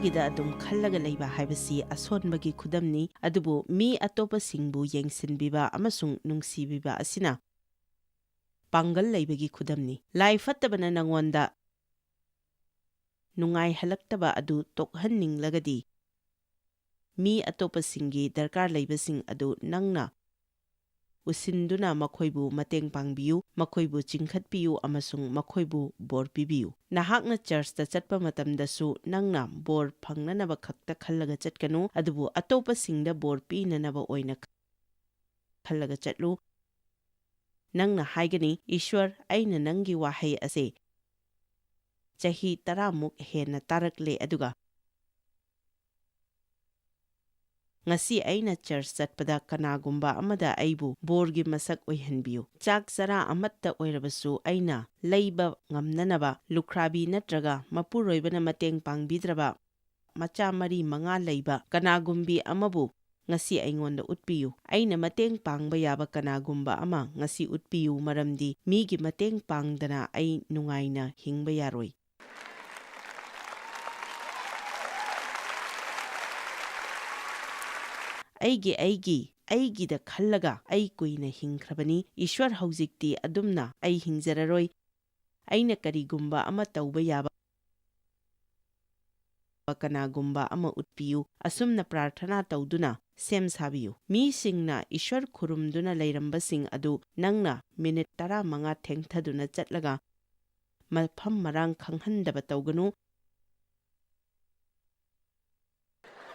ꯏꯁꯥꯒꯤꯗ ꯑꯗꯨꯝ ꯈꯜꯂꯒ ꯂꯩꯕ ꯍꯥꯏꯕꯁꯤ ꯑꯁꯣꯟꯕꯒꯤ ꯈꯨꯗꯝꯅꯤ, ꯑꯗꯨꯕꯨ ꯃꯤ ꯑꯇꯣꯞꯄꯁꯤꯡꯕꯨ ꯌꯦꯡꯁꯤꯟꯕꯤꯕ ꯑꯃꯁꯨꯡ ꯅꯨꯡꯁꯤꯕꯤꯕ ꯑꯁꯤꯅ ꯄꯥꯡꯒꯜ ꯂꯩꯕꯒꯤ ꯈꯨꯗꯝꯅꯤ꯫ ꯂꯥꯏ ꯐꯠꯇꯕꯅ ꯅꯉꯣꯟꯗ ꯅꯨꯡꯉꯥꯏꯍꯜꯂꯛꯇꯕ ꯑꯗꯨ ꯇꯣꯛꯍꯟꯅꯤꯡꯂꯒꯗꯤ ꯃꯤ ꯑꯇꯣꯞꯄꯁꯤꯡꯒꯤ ꯗꯔꯀꯥꯔ ꯂꯩꯕꯁꯤꯡ ꯑꯗꯨ ꯅꯪꯅ ꯎꯁꯤꯟꯗꯨꯅ ꯃꯈꯣꯏꯕꯨ ꯃꯇꯦꯡ ꯄꯥꯡꯕꯤꯌꯨ, ꯃꯈꯣꯏꯕꯨ ꯆꯤꯡꯈꯠꯄꯤꯌꯨ ꯑꯃꯁꯨꯡ ꯃꯈꯣꯏꯕꯨ ꯕꯣꯔ ꯄꯤꯕꯤꯌꯨ꯫ ꯅꯍꯥꯛꯅ ꯆꯔꯆꯇ ꯆꯠꯄ ꯃꯇꯝꯗꯁꯨ ꯅꯪꯅ ꯕꯣꯔ ꯐꯪꯅꯅꯕ ꯈꯛꯇ ꯈꯜꯂꯒ ꯆꯠꯀꯅꯨ, ꯑꯗꯨꯕꯨ ꯑꯇꯣꯞꯄꯁꯤꯡꯗ ꯕꯣꯔ ꯄꯤꯅꯅꯕ ꯑꯣꯏꯅ ꯈꯜꯂꯒ ꯆꯠꯂꯨ꯫ ꯅꯪꯅ ꯍꯥꯏꯒꯅꯤ, ꯏꯁ꯭ꯋꯔ, ꯑꯩꯅ ꯅꯪꯒꯤ ꯋꯥꯍꯩ ꯑꯁꯤ ꯆꯍꯤ 10ꯃꯨꯛ ꯍꯦꯟꯅ ꯇꯥꯔꯛꯂꯦ, ꯑꯗꯨꯒ ꯉꯁꯤ ꯑꯩꯅ ꯆꯔꯆ ꯆꯠꯄꯗ ꯀꯅꯥꯒꯨꯝꯕ ꯑꯃꯗ ꯑꯩꯕꯨ ꯕꯣꯔꯒꯤ ꯃꯁꯛ ꯑꯣꯏꯍꯟꯕꯤꯌꯨ꯫ ꯆꯥꯛ ꯆꯔꯥ ꯑꯃꯠꯇ ꯑꯣꯏꯔꯕꯁꯨ ꯑꯩꯅ ꯂꯩꯕ ꯉꯝꯅꯅꯕ ꯂꯨꯈ꯭ꯔꯥꯕꯤ ꯅꯠꯇ꯭ꯔꯒ ꯃꯄꯨꯔꯣꯏꯕꯅ ꯃꯇꯦꯡ ꯄꯥꯡꯕꯤꯗ꯭ꯔꯕ ꯃꯆꯥ 4-5 ꯂꯩꯕ ꯀꯅꯥꯒꯨꯝꯕꯤ ꯑꯃꯕꯨ ꯉꯁꯤ ꯑꯩꯉꯣꯟꯗ ꯎꯠꯄꯤꯌꯨ꯫ ꯑꯩꯅ ꯃꯇꯦꯡ ꯄꯥꯡꯕ ꯌꯥꯕ ꯀꯅꯥꯒꯨꯝꯕ ꯑꯃ ꯉꯁꯤ ꯎꯠꯄꯤꯌꯨ, ꯃꯔꯝꯗꯤ ꯃꯤꯒꯤ ꯃꯇꯦꯡ ꯄꯥꯡꯗꯅ ꯑꯩ ꯅꯨꯡꯉꯥꯏꯅ ꯍꯤꯡꯕ ꯌꯥꯔꯣꯏ꯫ ꯑꯩꯒꯤꯗ ꯈꯜꯂꯒ ꯑꯩ ꯀꯨꯏꯅ ꯍꯤꯡꯈ꯭ꯔꯕꯅꯤ꯫ ꯏꯁ꯭ꯋꯔ, ꯍꯧꯖꯤꯛꯇꯤ ꯑꯗꯨꯝꯅ ꯑꯩ ꯍꯤꯡꯖꯔꯔꯣꯏ꯫ ꯑꯩꯅ ꯀꯔꯤꯒꯨꯝꯕ ꯑꯃ ꯇꯧꯕ ꯌꯥꯕ ꯀꯅꯥꯒꯨꯝꯕ ꯑꯃ ꯎꯠꯄꯤꯌꯨ꯫ ꯑꯁꯨꯝꯅ ꯄ꯭ꯔꯥꯔꯊꯅꯥ ꯇꯧꯗꯨꯅ ꯁꯦꯝ ꯁꯥꯕꯤꯌꯨ꯫ ꯃꯤꯁꯤꯡꯅ ꯏꯁ꯭ꯋꯔ ꯈꯨꯔꯨꯝꯗꯨꯅ ꯂꯩꯔꯝꯕꯁꯤꯡ ꯑꯗꯨ ꯅꯪꯅ ꯃꯤꯅꯤꯠ 15 ꯊꯦꯡꯊꯗꯨꯅ ꯆꯠꯂꯒ ꯃꯐꯝ ꯃꯔꯥꯡ ꯈꯪꯍꯟꯗꯕ ꯇꯧꯒꯅꯨ꯫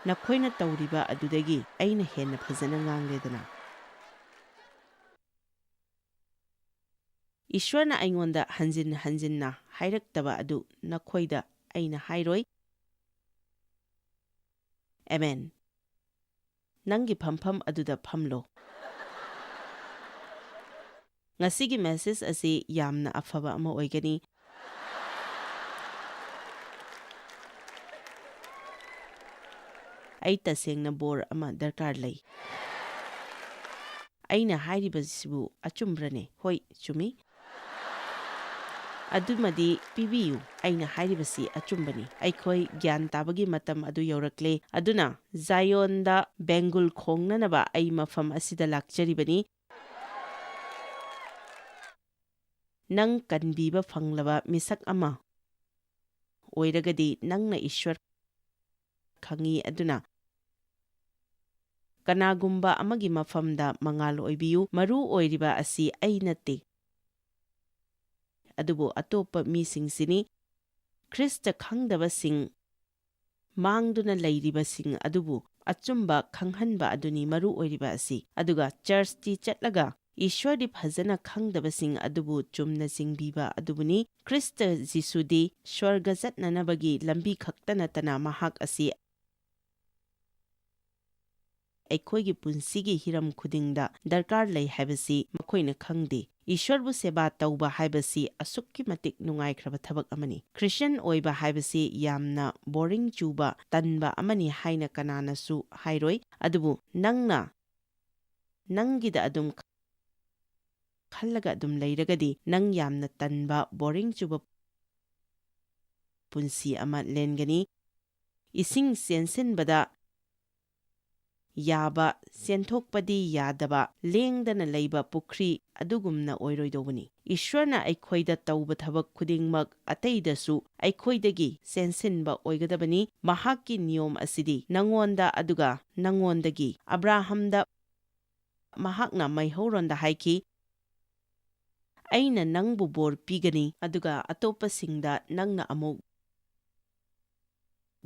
ꯅꯈꯣꯏꯅ ꯇꯧꯔꯤꯕ ꯑꯗꯨꯗꯒꯤ ꯑꯩꯅ ꯍꯦꯟꯅ ꯐꯖꯅ ꯉꯥꯡꯂꯦꯗꯅ꯫ ꯏꯁ꯭ꯋꯔꯅ ꯑꯩꯉꯣꯟꯗ ꯍꯟꯖꯤꯟ ꯍꯟꯖꯤꯟꯅ ꯍꯥꯏꯔꯛꯇꯕ ꯑꯗꯨ ꯅꯈꯣꯏꯗ ꯑꯩꯅ ꯍꯥꯏꯔꯣꯏ꯫ ꯑꯦꯃꯦꯟ꯫ ꯅꯪꯒꯤ ꯐꯝꯐꯝ ꯑꯗꯨꯗ ꯐꯝꯂꯣ꯫ ꯉꯁꯤꯒꯤ ꯃꯦꯁꯦꯖ ꯑꯁꯤ ꯌꯥꯝꯅ ꯑꯐꯕ ꯑꯃ ꯑꯣꯏꯒꯅꯤ꯫ ꯑꯩ ꯇꯁꯦꯡꯅ ꯕꯣꯔ ꯑꯃ ꯗꯔꯀꯥꯔ ꯂꯩ꯫ ꯑꯩꯅ ꯍꯥꯏꯔꯤꯕꯁꯤꯕꯨ ꯑꯆꯨꯝꯕ꯭ꯔꯅꯦ? ꯍꯣꯏ, ꯆꯨꯝꯃꯤ꯫ ꯑꯗꯨꯃꯗꯤ ꯄꯤꯕꯤꯌꯨ꯫ ꯑꯩꯅ ꯍꯥꯏꯔꯤꯕꯁꯤ ꯑꯆꯨꯝꯕꯅꯤ꯫ ꯑꯩꯈꯣꯏ ꯒ꯭ꯌꯥꯟ ꯇꯥꯕꯒꯤ ꯃꯇꯝ ꯑꯗꯨ ꯌꯧꯔꯛꯂꯦ, ꯑꯗꯨꯅ ꯖꯥꯌꯣꯟꯗ ꯕꯦꯡꯒꯨꯜ ꯈꯣꯡꯅꯅꯕ ꯑꯩ ꯃꯐꯝ ꯑꯁꯤꯗ ꯂꯥꯛꯆꯔꯤꯕꯅꯤ꯫ ꯅꯪ ꯀꯟꯕꯤꯕ ꯐꯪꯂꯕ ꯃꯤꯁꯛ ꯑꯃ ꯑꯣꯏꯔꯒꯗꯤ ꯅꯪꯅ ꯏꯁ꯭ꯋꯔ ꯈꯪꯉꯤ, ꯑꯗꯨꯅ ꯀꯅꯥꯒꯨꯝꯕ ꯑꯃꯒꯤ ꯃꯐꯝꯗ ꯃꯉꯥꯜ ꯑꯣꯏꯕꯤꯌꯨ꯫ ꯃꯔꯨ ꯑꯣꯏꯔꯤꯕ ꯑꯁꯤ ꯑꯩ ꯅꯠꯇꯦ, ꯑꯗꯨꯕꯨ ꯑꯇꯣꯞꯄ ꯃꯤꯁꯤꯡꯁꯤꯅꯤ꯫ ꯈ꯭ꯔꯤꯁꯇ ꯈꯪꯗꯕꯁꯤꯡ, ꯃꯥꯡꯗꯨꯅ ꯂꯩꯔꯤꯕꯁꯤꯡ ꯑꯗꯨꯕꯨ ꯑꯆꯨꯝꯕ ꯈꯪꯍꯟꯕ ꯑꯗꯨꯅꯤ ꯃꯔꯨ ꯑꯣꯏꯔꯤꯕ ꯑꯁꯤ꯫ ꯑꯗꯨꯒ ꯆꯔꯆꯇꯤ ꯆꯠꯂꯒ ꯏꯁ꯭ꯋꯔꯗꯤ ꯐꯖꯅ ꯈꯪꯗꯕꯁꯤꯡ ꯑꯗꯨꯕꯨ ꯆꯨꯝꯅ ꯆꯤꯡꯕꯤꯕ ꯑꯗꯨꯕꯨꯅꯤ꯫ ꯈ꯭ꯔꯤꯁꯇ ꯖꯤꯁꯨꯗꯤ ꯁ꯭ꯋꯔꯒ ꯆꯠꯅꯅꯕꯒꯤ ꯂꯝꯕꯤ ꯈꯛꯇ ꯅꯠꯇꯅ ꯃꯍꯥꯛ ꯑꯁꯤ ꯑꯩꯈꯣꯏꯒꯤ ꯄꯨꯟꯁꯤꯒꯤ ꯍꯤꯔꯝ ꯈꯨꯗꯤꯡꯗ ꯗꯔꯀꯥꯔ ꯂꯩ ꯍꯥꯏꯕꯁꯤ ꯃꯈꯣꯏꯅ ꯈꯪꯗꯦ꯫ ꯏꯁ꯭ꯋꯔꯕꯨ ꯁꯦꯕꯥ ꯇꯧꯕ ꯍꯥꯏꯕꯁꯤ ꯑꯁꯨꯛꯀꯤ ꯃꯇꯤꯛ ꯅꯨꯡꯉꯥꯏꯈ꯭ꯔꯕ ꯊꯕꯛ ꯑꯃꯅꯤ꯫ ꯈ꯭ꯔꯤꯁꯇ꯭ꯌꯟ ꯑꯣꯏꯕ ꯍꯥꯏꯕꯁꯤ ꯌꯥꯝꯅ ꯕꯣꯔꯤꯡ ꯆꯨꯕ, ꯇꯟꯕ ꯑꯃꯅꯤ ꯍꯥꯏꯅ ꯀꯅꯥꯅꯁꯨ ꯍꯥꯏꯔꯣꯏ, ꯑꯗꯨꯕꯨ ꯅꯪꯅ ꯅꯪꯒꯤꯗ ꯑꯗꯨꯝ ꯈꯜꯂꯒ ꯑꯗꯨꯝ ꯂꯩꯔꯒꯗꯤ ꯅꯪ ꯌꯥꯝꯅ ꯇꯟꯕ, ꯕꯣꯔꯤꯡ ꯆꯨꯕ ꯄꯨꯟꯁꯤ ꯑꯃ ꯂꯦꯟꯒꯅꯤ꯫ ꯏꯁꯤꯡ ꯆꯦꯟꯁꯤꯟꯕꯗ ꯌꯥꯕ, ꯆꯦꯟꯊꯣꯛꯄꯗꯤ ꯌꯥꯗꯕ, ꯂꯦꯡꯗꯅ ꯂꯩꯕ ꯄꯨꯈ꯭ꯔꯤ ꯑꯗꯨꯒꯨꯝꯅ ꯑꯣꯏꯔꯣꯏꯗꯧꯕꯅꯤ꯫ ꯏꯁ꯭ꯋꯔꯅ ꯑꯩꯈꯣꯏꯗ ꯇꯧꯕ ꯊꯕꯛ ꯈꯨꯗꯤꯡꯃꯛ ꯑꯇꯩꯗꯁꯨ ꯑꯩꯈꯣꯏꯗꯒꯤ ꯆꯦꯟꯁꯤꯟꯕ ꯑꯣꯏꯒꯗꯕꯅꯤ꯫ ꯃꯍꯥꯛꯀꯤ ꯅꯤꯌꯣꯝ ꯑꯁꯤꯗꯤ ꯅꯉꯣꯟꯗ ꯑꯗꯨꯒ ꯅꯉꯣꯟꯗꯒꯤ꯫ ꯑꯕ꯭ꯔꯥꯍꯝꯗ ꯃꯍꯥꯛꯅ ꯃꯩꯍꯧꯔꯣꯟꯗ ꯍꯥꯏꯈꯤ, ꯑꯩꯅ ꯅꯪꯕꯨ ꯕꯣꯔ ꯄꯤꯒꯅꯤ, ꯑꯗꯨꯒ ꯑꯇꯣꯞꯄꯁꯤꯡꯗ ꯅꯪꯅ ꯑꯃꯨꯛ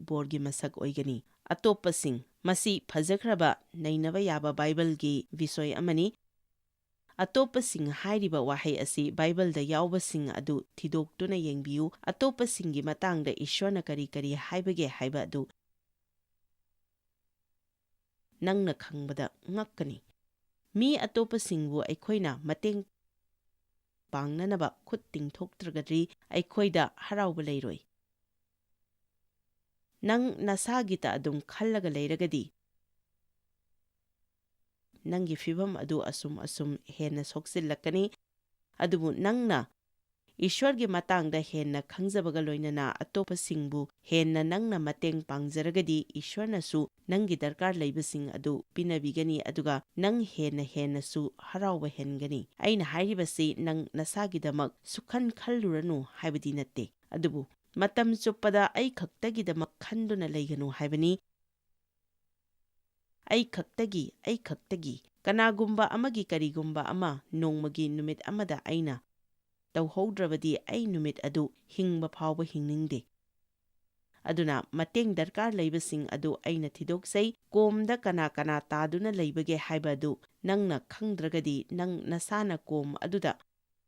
ꯕꯣꯔꯒꯤ ꯃꯁꯛ ꯑꯣꯏꯒꯅꯤ꯫ ꯑꯇꯣꯞꯄꯁꯤꯡ, ꯃꯁꯤ ꯐꯖꯈ꯭ꯔꯕ, ꯅꯩꯅꯕ ꯌꯥꯕ ꯕꯥꯏꯕꯜꯒꯤ ꯕꯤꯁꯣꯏ ꯑꯃꯅꯤ꯫ ꯑꯇꯣꯞꯄꯁꯤꯡ ꯍꯥꯏꯔꯤꯕ ꯋꯥꯍꯩ ꯑꯁꯤ ꯕꯥꯏꯕꯜꯗ ꯌꯥꯎꯕꯁꯤꯡ ꯑꯗꯨ ꯊꯤꯗꯣꯛꯇꯨꯅ ꯌꯦꯡꯕꯤꯌꯨ꯫ ꯑꯇꯣꯞꯄꯁꯤꯡꯒꯤ ꯃꯇꯥꯡꯗ ꯏꯁ꯭ꯋꯔꯅ ꯀꯔꯤ ꯀꯔꯤ ꯍꯥꯏꯕꯒꯦ ꯍꯥꯏꯕ ꯑꯗꯨ ꯅꯪꯅ ꯈꯪꯕꯗ ꯉꯛꯀꯅꯤ꯫ ꯃꯤ ꯑꯇꯣꯞꯄꯁꯤꯡꯕꯨ ꯑꯩꯈꯣꯏꯅ ꯃꯇꯦꯡ ꯄꯥꯡꯅꯅꯕ ꯈꯨꯠ ꯇꯤꯡꯊꯣꯛꯇ꯭ꯔꯒꯗꯤ ꯑꯩꯈꯣꯏꯗ ꯍꯔꯥꯎꯕ ꯂꯩꯔꯣꯏ꯫ ꯅꯪ ꯅꯁꯥꯒꯤꯇ ꯑꯗꯨꯝ ꯈꯜꯂꯒ ꯂꯩꯔꯒꯗꯤ ꯅꯪꯒꯤ ꯐꯤꯕꯝ ꯑꯗꯨ ꯑꯁꯨꯝ ꯍꯦꯟꯅ ꯁꯣꯛꯆꯤꯜꯂꯛꯀꯅꯤ, ꯑꯗꯨꯕꯨ ꯅꯪꯅ ꯏꯁ꯭ꯋꯔꯒꯤ ꯃꯇꯥꯡꯗ ꯍꯦꯟꯅ ꯈꯪꯖꯕꯒ ꯂꯣꯏꯅꯅ ꯑꯇꯣꯞꯄꯁꯤꯡꯕꯨ ꯍꯦꯟꯅ ꯅꯪꯅ ꯃꯇꯦꯡ ꯄꯥꯡꯖꯔꯒꯗꯤ ꯏꯁ꯭ꯋꯔꯅꯁꯨ ꯅꯪꯒꯤ ꯗꯔꯀꯥꯔ ꯂꯩꯕꯁꯤꯡ ꯑꯗꯨ ꯄꯤꯅꯕꯤꯒꯅꯤ ꯑꯗꯨꯒ ꯅꯪ ꯍꯦꯟꯅꯁꯨ ꯍꯔꯥꯎꯕ ꯍꯦꯟꯒꯅꯤ꯫ ꯑꯩꯅ ꯍꯥꯏꯔꯤꯕꯁꯤ ꯅꯪ ꯅꯁꯥꯒꯤꯗꯃꯛ ꯁꯨꯈꯟ ꯈꯜꯂꯨꯔꯅꯨ ꯍꯥꯏꯕꯗꯤ ꯅꯠꯇꯦ, ꯑꯗꯨꯕꯨ ꯃꯇꯝ ꯆꯨꯞꯄꯗ ꯑꯩ ꯈꯛꯇꯒꯤꯗꯃꯛ ꯈꯟꯗꯨꯅ ꯂꯩꯒꯅꯨ ꯍꯥꯏꯕꯅꯤ꯫ ꯑꯩ ꯈꯛꯇꯒꯤ ꯀꯅꯥꯒꯨꯝꯕ ꯑꯃꯒꯤ ꯀꯔꯤꯒꯨꯝꯕ ꯑꯃ ꯅꯣꯡꯃꯒꯤ ꯅꯨꯃꯤꯠ ꯑꯃꯗ ꯑꯩꯅ ꯇꯧꯍꯧꯗ꯭ꯔꯕꯗꯤ ꯑꯩ ꯅꯨꯃꯤꯠ ꯑꯗꯨ ꯍꯤꯡꯕ ꯐꯥꯎꯕ ꯍꯤꯡꯅꯤꯡꯗꯦ꯫ ꯑꯗꯨꯅ ꯃꯇꯦꯡ ꯗꯔꯀꯥꯔ ꯂꯩꯕꯁꯤꯡ ꯑꯗꯨ ꯑꯩꯅ ꯊꯤꯗꯣꯛꯆꯩ꯫ ꯀꯣꯝꯗ ꯀꯅꯥ ꯇꯥꯗꯨꯅ ꯂꯩꯕꯒꯦ ꯍꯥꯏꯕ ꯑꯗꯨ ꯅꯪꯅ ꯈꯪꯗ꯭ꯔꯒꯗꯤ ꯅꯪ ꯅꯁꯥꯅ ꯀꯣꯝ ꯑꯗꯨꯗ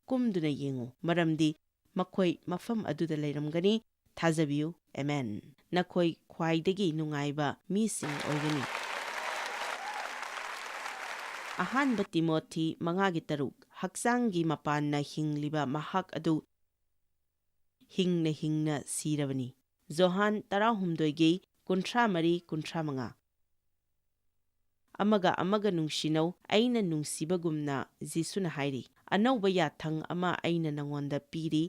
ꯀꯨꯝꯗꯨꯅ ꯌꯦꯡꯉꯨ, ꯃꯔꯝꯗꯤ ꯃꯈꯣꯏ ꯃꯐꯝ ꯑꯗꯨꯗ ꯂꯩꯔꯝꯒꯅꯤ꯫ ꯊꯥꯖꯕꯤꯌꯨ, ꯑꯦꯃꯦꯟ꯫ ꯅꯈꯣꯏ ꯈ꯭ꯋꯥꯏꯗꯒꯤ ꯅꯨꯡꯉꯥꯏꯕ ꯃꯤꯁꯤꯡ ꯑꯣꯏꯒꯅꯤ꯫ ꯑꯍꯥꯟꯕ ꯇꯤꯃꯣꯊꯤ 5:3 ꯍꯛꯆꯥꯡꯒꯤ ꯃꯄꯥꯟꯅ ꯍꯤꯡꯂꯤꯕ ꯃꯍꯥꯛ ꯑꯗꯨ ꯍꯤꯡꯅ ꯁꯤꯔꯕꯅꯤ꯫ ꯖꯣꯍꯥꯟ 18:33-35 ꯑꯃꯒ ꯅꯨꯡꯁꯤꯅꯧ, ꯑꯩꯅ ꯅꯨꯡꯁꯤꯕꯒꯨꯝꯅ ꯖꯤꯁꯨꯅ ꯍꯥꯏꯔꯤ꯫ ꯑꯅꯧꯕ ꯌꯥꯊꯪ ꯑꯃ ꯑꯩꯅ ꯅꯉꯣꯟꯗ ꯄꯤꯔꯤ,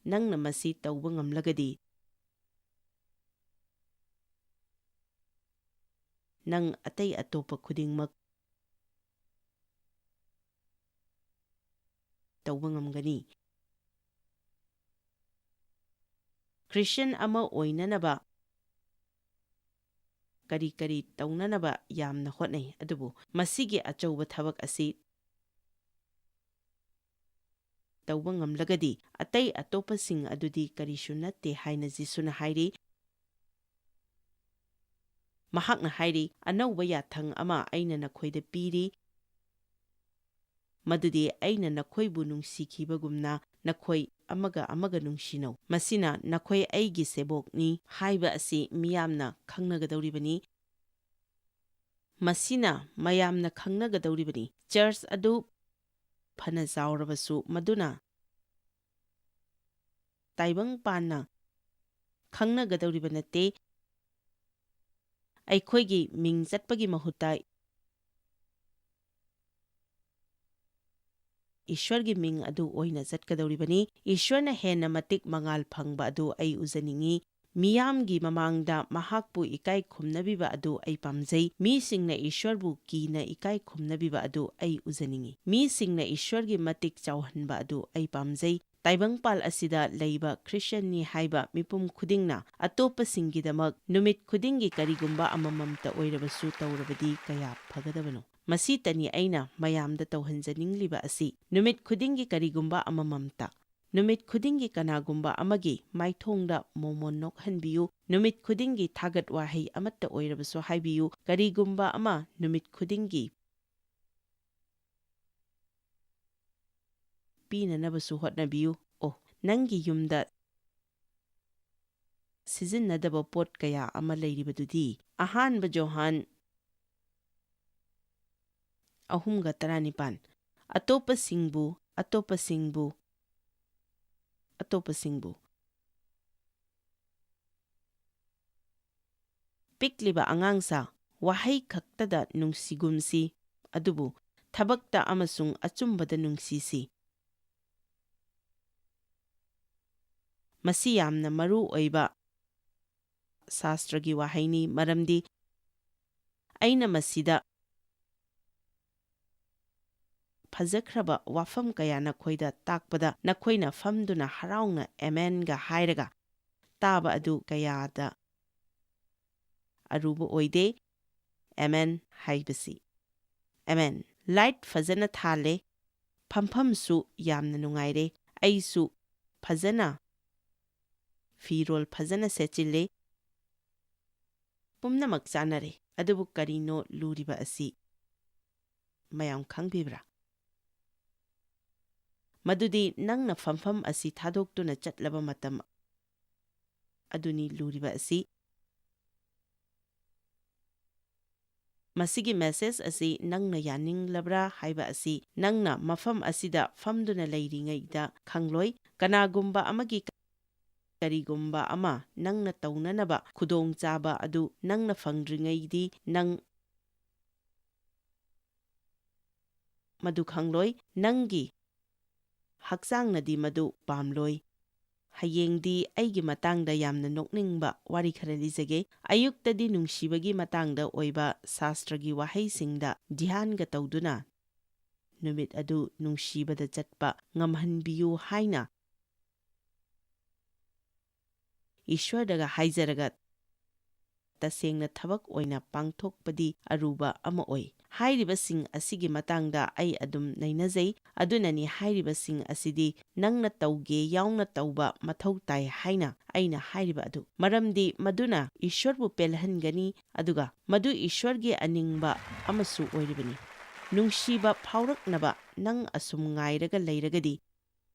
ꯅꯪꯅ ꯃꯁꯤ ꯇꯧꯕ ꯉꯝꯂꯒꯗꯤ ꯅꯪ ꯑꯇꯩ ꯑꯇꯣꯞꯄ ꯈꯨꯗꯤꯡꯃꯛ ꯇꯧꯕ ꯉꯝꯒꯅꯤ꯫ ꯈ꯭ꯔꯤꯁꯇ꯭ꯌꯟ ꯑꯃ ꯑꯣꯏꯅꯅꯕ ꯀꯔꯤ ꯇꯧꯅꯅꯕ ꯌꯥꯝꯅ ꯍꯣꯠꯅꯩ, ꯑꯗꯨꯕꯨ ꯃꯁꯤꯒꯤ ꯑꯆꯧꯕ ꯊꯕꯛ ꯑꯁꯤ ꯇꯧꯕ ꯉꯝꯂꯒꯗꯤ ꯑꯇꯩ ꯑꯇꯣꯞꯄꯁꯤꯡ ꯑꯗꯨꯗꯤ ꯀꯔꯤꯁꯨ ꯅꯠꯇꯦ ꯍꯥꯏꯅ ꯖꯤꯁꯨꯅ ꯍꯥꯏꯔꯤ꯫ ꯃꯍꯥꯛꯅ ꯍꯥꯏꯔꯤ, ꯑꯅꯧꯕ ꯌꯥꯊꯪ ꯑꯃ ꯑꯩꯅ ꯅꯈꯣꯏꯗ ꯄꯤꯔꯤ, ꯃꯗꯨꯗꯤ ꯑꯩꯅ ꯅꯈꯣꯏꯕꯨ ꯅꯨꯡꯁꯤꯈꯤꯕꯒꯨꯝꯅ ꯅꯈꯣꯏ ꯑꯃꯒ ꯅꯨꯡꯁꯤꯅꯧ꯫ ꯃꯁꯤꯅ ꯅꯈꯣꯏ ꯑꯩꯒꯤ ꯁꯦꯕꯣꯛꯅꯤ ꯍꯥꯏꯕ ꯑꯁꯤ ꯃꯤꯌꯥꯝꯅ ꯈꯪꯅꯒꯗꯧꯔꯤꯕꯅꯤ꯫ ꯆꯔꯆ ꯑꯗꯨ ꯐꯅ ꯆꯥꯎꯔꯕꯁꯨ ꯃꯗꯨꯅ ꯇꯥꯏꯕꯪꯄꯥꯟꯅ ꯈꯪꯅꯒꯗꯧꯔꯤꯕ ꯅꯠꯇꯦ꯫ ꯑꯩꯈꯣꯏꯒꯤ ꯃꯤꯡ ꯆꯠꯄꯒꯤ ꯃꯍꯨꯠꯇ ꯏꯁ꯭ꯋꯔꯒꯤ ꯃꯤꯡ ꯑꯗꯨ ꯑꯣꯏꯅ ꯆꯠꯀꯗꯧꯔꯤꯕꯅꯤ꯫ ꯏꯁ꯭ꯋꯔꯅ ꯍꯦꯟꯅ ꯃꯇꯤꯛ ꯃꯉꯥꯜ ꯐꯪꯕ ꯑꯗꯨ ꯑꯩ ꯎꯖꯅꯤꯡꯉꯤ꯫ ꯃꯤꯌꯥꯝꯒꯤ ꯃꯃꯥꯡꯗ ꯃꯍꯥꯛꯄꯨ ꯏꯀꯥꯏ ꯈꯨꯝꯅꯕꯤꯕ ꯑꯗꯨ ꯑꯩ ꯄꯥꯝꯖꯩ꯫ ꯃꯤꯁꯤꯡꯅ ꯏꯁ꯭ꯋꯔꯕꯨ ꯀꯤꯅ ꯏꯀꯥꯏ ꯈꯨꯝꯅꯕꯤꯕ ꯑꯗꯨ ꯑꯩ ꯎꯖꯅꯤꯡꯉꯤ꯫ ꯃꯤꯁꯤꯡꯅ ꯏꯁ꯭ꯋꯔꯒꯤ ꯃꯇꯤꯛ ꯆꯥꯎꯍꯟꯕ ꯑꯗꯨ ꯑꯩ ꯄꯥꯝꯖꯩ꯫ ꯇꯥꯏꯕꯪꯄꯥꯜ ꯑꯁꯤꯗ ꯂꯩꯕ ꯈ꯭ꯔꯤꯁꯇ꯭ꯌꯟꯅꯤ ꯍꯥꯏꯕ ꯃꯤꯄꯨꯝ ꯈꯨꯗꯤꯡꯅ ꯑꯇꯣꯞꯄꯁꯤꯡꯒꯤꯗꯃꯛ ꯅꯨꯃꯤꯠ ꯈꯨꯗꯤꯡꯒꯤ ꯀꯔꯤꯒꯨꯝꯕ ꯑꯃꯃꯝꯇ ꯑꯣꯏꯔꯕꯁꯨ ꯇꯧꯔꯕꯗꯤ ꯀꯌꯥ ꯐꯒꯗꯕꯅꯣ꯫ ꯃꯁꯤꯇꯅꯤ ꯑꯩꯅ ꯃꯌꯥꯝꯗ ꯇꯧꯍꯟꯖꯅꯤꯡꯂꯤꯕ ꯑꯁꯤ, ꯅꯨꯃꯤꯠ ꯈꯨꯗꯤꯡꯒꯤ ꯀꯔꯤꯒꯨꯝꯕ ꯑꯃꯃꯝꯇ, ꯅꯨꯃꯤꯠ ꯈꯨꯗꯤꯡꯒꯤ ꯀꯅꯥꯒꯨꯝꯕ ꯑꯃꯒꯤ ꯃꯥꯏꯊꯣꯡꯗ ꯃꯣꯃꯣꯟ ꯅꯣꯛꯍꯟꯕꯤꯌꯨ, ꯅꯨꯃꯤꯠ ꯈꯨꯗꯤꯡꯒꯤ ꯊꯥꯒꯠ ꯋꯥꯍꯩ ꯑꯃꯠꯇ ꯑꯣꯏꯔꯕꯁꯨ ꯍꯥꯏꯕꯤꯌꯨ, ꯀꯔꯤꯒꯨꯝꯕ ꯑꯃ ꯅꯨꯃꯤꯠ ꯈꯨꯗꯤꯡꯒꯤ ꯄꯤꯅꯅꯕꯁꯨ ꯍꯣꯠꯅꯕꯤꯌꯨ꯫ ꯅꯪꯒꯤ ꯌꯨꯝꯗ ꯁꯤꯖꯤꯟꯅꯗꯕ ꯄꯣꯠ ꯀꯌꯥ ꯑꯃ ꯂꯩꯔꯤꯕꯗꯨꯗꯤ? ꯑꯍꯥꯟꯕ ꯖꯣꯍꯥꯟ 3:19 ꯑꯇꯣꯞꯄꯁꯤꯡꯕꯨ ꯄꯤꯛꯂꯤꯕ ꯑꯉꯥꯡꯁꯥ, ꯋꯥꯍꯩ ꯈꯛꯇꯗ ꯅꯨꯡꯁꯤꯒꯨꯝꯁꯤ, ꯑꯗꯨꯕꯨ ꯊꯕꯛꯇ ꯑꯃꯁꯨꯡ ꯑꯆꯨꯝꯕꯗ ꯅꯨꯡꯁꯤꯁꯤ꯫ ꯃꯁꯤ ꯌꯥꯝꯅ ꯃꯔꯨ ꯑꯣꯏꯕ ꯁꯥꯁꯇ꯭ꯔꯒꯤ ꯋꯥꯍꯩꯅꯤ, ꯃꯔꯝꯗꯤ ꯑꯩꯅ ꯃꯁꯤꯗ ꯐꯖꯈ꯭ꯔꯕ ꯋꯥꯐꯝ ꯀꯌꯥ ꯅꯈꯣꯏꯗ ꯇꯥꯛꯄꯗ ꯅꯈꯣꯏꯅ ꯐꯝꯗꯨꯅ ꯍꯔꯥꯎꯅ ꯑꯦꯃꯦꯟꯒ ꯍꯥꯏꯔꯒ ꯇꯥꯕ ꯑꯗꯨ ꯀꯌꯥꯗ ꯑꯔꯨꯕ ꯑꯣꯏꯗꯦ꯫ ꯑꯦꯃꯦꯟ ꯍꯥꯏꯕꯁꯤ, ꯑꯦꯃꯦꯟ꯫ ꯂꯥꯏꯠ ꯐꯖꯅ ꯊꯥꯜꯂꯦ, ꯐꯝꯐꯝꯁꯨ ꯌꯥꯝꯅ ꯅꯨꯡꯉꯥꯏꯔꯦ, ꯑꯩꯁꯨ ꯐꯤꯔꯣꯜ ꯐꯖꯅ ꯁꯦꯠꯆꯤꯜꯂꯦ, ꯄꯨꯝꯅꯃꯛ ꯆꯥꯟꯅꯔꯦ꯫ ꯑꯗꯨꯕꯨ ꯀꯔꯤꯅꯣ ꯂꯨꯔꯤꯕ ꯑꯁꯤ ꯃꯌꯥꯝ ꯈꯪꯕꯤꯕ꯭ꯔꯥ? ꯃꯗꯨꯗꯤ ꯅꯪꯅ ꯐꯝꯐꯝ ꯑꯁꯤ ꯊꯥꯗꯣꯛꯇꯨꯅ ꯆꯠꯂꯕ ꯃꯇꯝ ꯑꯗꯨꯅꯤ ꯂꯨꯔꯤꯕ ꯑꯁꯤ꯫ ꯃꯁꯤꯒꯤ ꯃꯦꯁꯦꯖ ꯑꯁꯤ ꯅꯪꯅ ꯌꯥꯅꯤꯡꯂꯕ꯭ꯔꯥ ꯍꯥꯏꯕ ꯑꯁꯤ ꯅꯪꯅ ꯃꯐꯝ ꯑꯁꯤꯗ ꯐꯝꯗꯨꯅ ꯂꯩꯔꯤꯉꯩꯗ ꯈꯪꯂꯣꯏ꯫ ꯀꯅꯥꯒꯨꯝꯕ ꯑꯃꯒꯤ ꯀꯔꯤꯒꯨꯝꯕ ꯑꯃ ꯅꯪꯅ ꯇꯧꯅꯅꯕ ꯈꯨꯗꯣꯡꯆꯥꯕ ꯑꯗꯨ ꯅꯪꯅ ꯐꯪꯗ꯭ꯔꯤꯉꯩꯗꯤ ꯅꯪ ꯃꯗꯨ ꯈꯪꯂꯣꯏ, ꯅꯪꯒꯤ ꯍꯛꯆꯥꯡꯅꯗꯤ ꯃꯗꯨ ꯄꯥꯝꯂꯣꯏ꯫ ꯍꯌꯦꯡꯗꯤ ꯑꯩꯒꯤ ꯃꯇꯥꯡꯗ ꯌꯥꯝꯅ ꯅꯣꯛꯅꯤꯡꯕ ꯋꯥꯔꯤ ꯈꯔ ꯂꯤꯖꯒꯦ꯫ ꯑꯌꯨꯛꯇꯗꯤ ꯅꯨꯡꯁꯤꯕꯒꯤ ꯃꯇꯥꯡꯗ ꯑꯣꯏꯕ ꯁꯥꯁꯇ꯭ꯔꯒꯤ ꯋꯥꯍꯩꯁꯤꯡꯗ ꯙ꯭ꯌꯥꯟꯒ ꯇꯧꯗꯨꯅ ꯅꯨꯃꯤꯠ ꯑꯗꯨ ꯅꯨꯡꯁꯤꯕꯗ ꯆꯠꯄ ꯉꯝꯍꯟꯕꯤꯌꯨ ꯍꯥꯏꯅ ꯏꯁ꯭ꯋꯔꯗꯒ ꯍꯥꯏꯖꯔꯒ ꯇꯁꯦꯡꯅ ꯊꯕꯛ ꯑꯣꯏꯅ ꯄꯥꯡꯊꯣꯛꯄꯗꯤ ꯑꯔꯨꯕ ꯑꯃ ꯑꯣꯏ꯫ ꯍꯥꯏꯔꯤꯕꯁꯤꯡ ꯑꯁꯤꯒꯤ ꯃꯇꯥꯡꯗ ꯑꯩ ꯑꯗꯨꯝ ꯅꯩꯅꯖꯩ꯫ ꯑꯗꯨꯅꯅꯤ ꯍꯥꯏꯔꯤꯕꯁꯤꯡ ꯑꯁꯤꯗꯤ ꯅꯪꯅ ꯇꯧꯒꯦ ꯌꯥꯎꯅ ꯇꯧꯕ ꯃꯊꯧ ꯇꯥꯏ ꯍꯥꯏꯅ ꯑꯩꯅ ꯍꯥꯏꯔꯤꯕ ꯑꯗꯨ꯫ ꯃꯔꯝꯗꯤ ꯃꯗꯨꯅ ꯏꯁ꯭ꯋꯔꯕꯨ ꯄꯦꯜꯍꯟꯒꯅꯤ, ꯑꯗꯨꯒ ꯃꯗꯨ ꯏꯁ꯭ꯋꯔꯒꯤ ꯑꯅꯤꯡꯕ ꯑꯃꯁꯨ ꯑꯣꯏꯔꯤꯕꯅꯤ꯫ ꯅꯨꯡꯁꯤꯕ ꯐꯥꯎꯔꯛꯅꯕ ꯅꯪ ꯑꯁꯨꯝ ꯉꯥꯏꯔꯒ ꯂꯩꯔꯒꯗꯤ